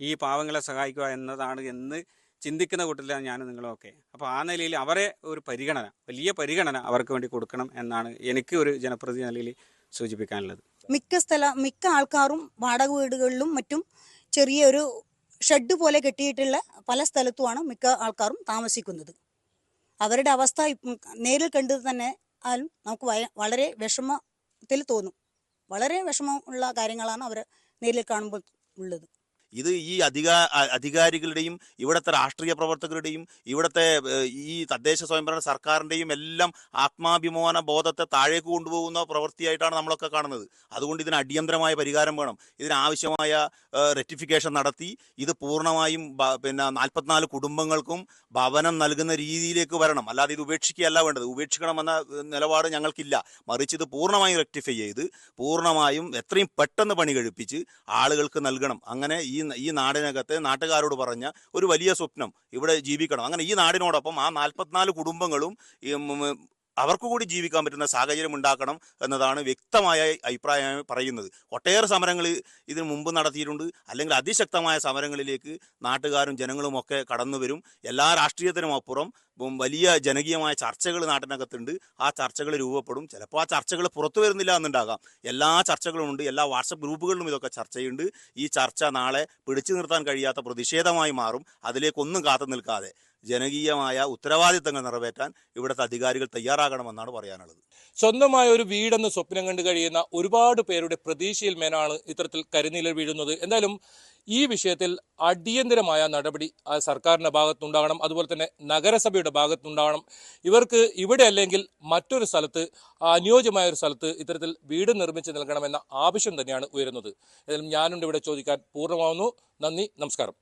ഈ പാവങ്ങളെ സഹായിക്കുക എന്നതാണ് എന്ന് ചിന്തിക്കുന്ന കൂട്ടത്തിലാണ് ഞാനും നിങ്ങളുമൊക്കെ. അപ്പോൾ ആ നിലയിൽ അവരെ ഒരു പരിഗണന, വലിയ പരിഗണന അവർക്ക് വേണ്ടി കൊടുക്കണം എന്നാണ് എനിക്ക് ഒരു ജനപ്രതിനിധി നിലയിൽ സൂചിപ്പിക്കാനുള്ളത്. മിക്ക ആൾക്കാരും വാടക വീടുകളിലും മറ്റും ചെറിയൊരു ഷെഡ് പോലെ കെട്ടിയിട്ടുള്ള പല സ്ഥലത്തുമാണ് മിക്ക ആൾക്കാരും താമസിക്കുന്നത്. അവരുടെ അവസ്ഥ നേരിൽ കണ്ടത് തന്നെ നമുക്ക് വളരെ വിഷമത്തിൽ തോന്നും. വളരെ വിഷമമുള്ള കാര്യങ്ങളാണ് അവർ നേരിൽ കാണുമ്പോൾ ഉള്ളത്. ഇത് ഈ അധികാരികളുടെയും ഇവിടുത്തെ രാഷ്ട്രീയ പ്രവർത്തകരുടെയും ഇവിടുത്തെ ഈ തദ്ദേശ സ്വയംഭരണ സർക്കാരിൻ്റെയും എല്ലാം ആത്മാഭിമാന ബോധത്തെ താഴേക്ക് കൊണ്ടുപോകുന്ന പ്രവൃത്തിയായിട്ടാണ് നമ്മളൊക്കെ കാണുന്നത്. അതുകൊണ്ട് ഇതിന് അടിയന്തരമായ പരിഹാരം വേണം. ഇതിനാവശ്യമായ റെക്ടിഫിക്കേഷൻ നടത്തി ഇത് പൂർണ്ണമായും 44 കുടുംബങ്ങൾക്കും ഭവനം നൽകുന്ന രീതിയിലേക്ക് വരണം. അല്ലാതെ ഇത് ഉപേക്ഷിക്കുകയല്ല വേണ്ടത്. ഉപേക്ഷിക്കണമെന്ന നിലപാട് ഞങ്ങൾക്കില്ല. മറിച്ച് ഇത് പൂർണ്ണമായും റെക്ടിഫൈ ചെയ്ത് പൂർണ്ണമായും എത്രയും പെട്ടെന്ന് പണി കഴിപ്പിച്ച് ആളുകൾക്ക് നൽകണം. അങ്ങനെ ഈ നാടിനകത്തെ നാട്ടുകാരോട് പറഞ്ഞ ഒരു വലിയ സ്വപ്നം ഇവിടെ ജീവിക്കണം. അങ്ങനെ ഈ നാടിനോടൊപ്പം ആ 44 കുടുംബങ്ങളും അവർക്ക് കൂടി ജീവിക്കാൻ പറ്റുന്ന സാഹചര്യം ഉണ്ടാക്കണം എന്നതാണ് വ്യക്തമായ അഭിപ്രായം പറയുന്നത്. ഒട്ടേറെ സമരങ്ങൾ ഇതിനു മുമ്പ് നടത്തിയിട്ടുണ്ട്. അല്ലെങ്കിൽ അതിശക്തമായ സമരങ്ങളിലേക്ക് നാട്ടുകാരും ജനങ്ങളും ഒക്കെ കടന്നു വരും. എല്ലാ രാഷ്ട്രീയത്തിനും അപ്പുറം വലിയ ജനകീയമായ ചർച്ചകൾ നാട്ടിനകത്തുണ്ട്. ആ ചർച്ചകൾ രൂപപ്പെടും. ചിലപ്പോൾ ആ ചർച്ചകൾ പുറത്തു വരുന്നില്ല എന്നുണ്ടാകാം. എല്ലാ ചർച്ചകളും ഉണ്ട്. എല്ലാ വാട്സപ്പ് ഗ്രൂപ്പുകളിലും ഇതൊക്കെ ചർച്ചയുണ്ട്. ഈ ചർച്ച നാളെ പിടിച്ചു നിർത്താൻ കഴിയാത്ത പ്രതിഷേധമായി മാറും. അതിലേക്കൊന്നും കാത്തു നിൽക്കാതെ ജനകീയമായ ഉത്തരവാദിത്തങ്ങൾ നിറവേറ്റാൻ ഇവിടുത്തെ അധികാരികൾ തയ്യാറാകണമെന്നാണ് പറയാനുള്ളത്. സ്വന്തമായ ഒരു വീടെന്ന് സ്വപ്നം കണ്ടു കഴിയുന്ന ഒരുപാട് പേരുടെ പ്രതീക്ഷയിൽ മേലാണ് ഇത്തരത്തിൽ കരിനിഴൽ വീഴുന്നത്. എന്തായാലും ഈ വിഷയത്തിൽ അടിയന്തരമായ നടപടി സർക്കാരിൻ്റെ ഭാഗത്തുണ്ടാകണം. അതുപോലെ തന്നെ നഗരസഭയുടെ ഭാഗത്തുണ്ടാകണം. ഇവർക്ക് ഇവിടെ അല്ലെങ്കിൽ മറ്റൊരു സ്ഥലത്ത്, അനുയോജ്യമായ ഒരു സ്ഥലത്ത് ഇത്തരത്തിൽ വീട് നിർമ്മിച്ച് നൽകണമെന്ന ആവശ്യം തന്നെയാണ് ഉയരുന്നത്. ഏതായാലും ഞാനുണ്ട് ഇവിടെ ചോദിക്കാൻ പൂർണ്ണമാവുന്നു. നന്ദി, നമസ്കാരം.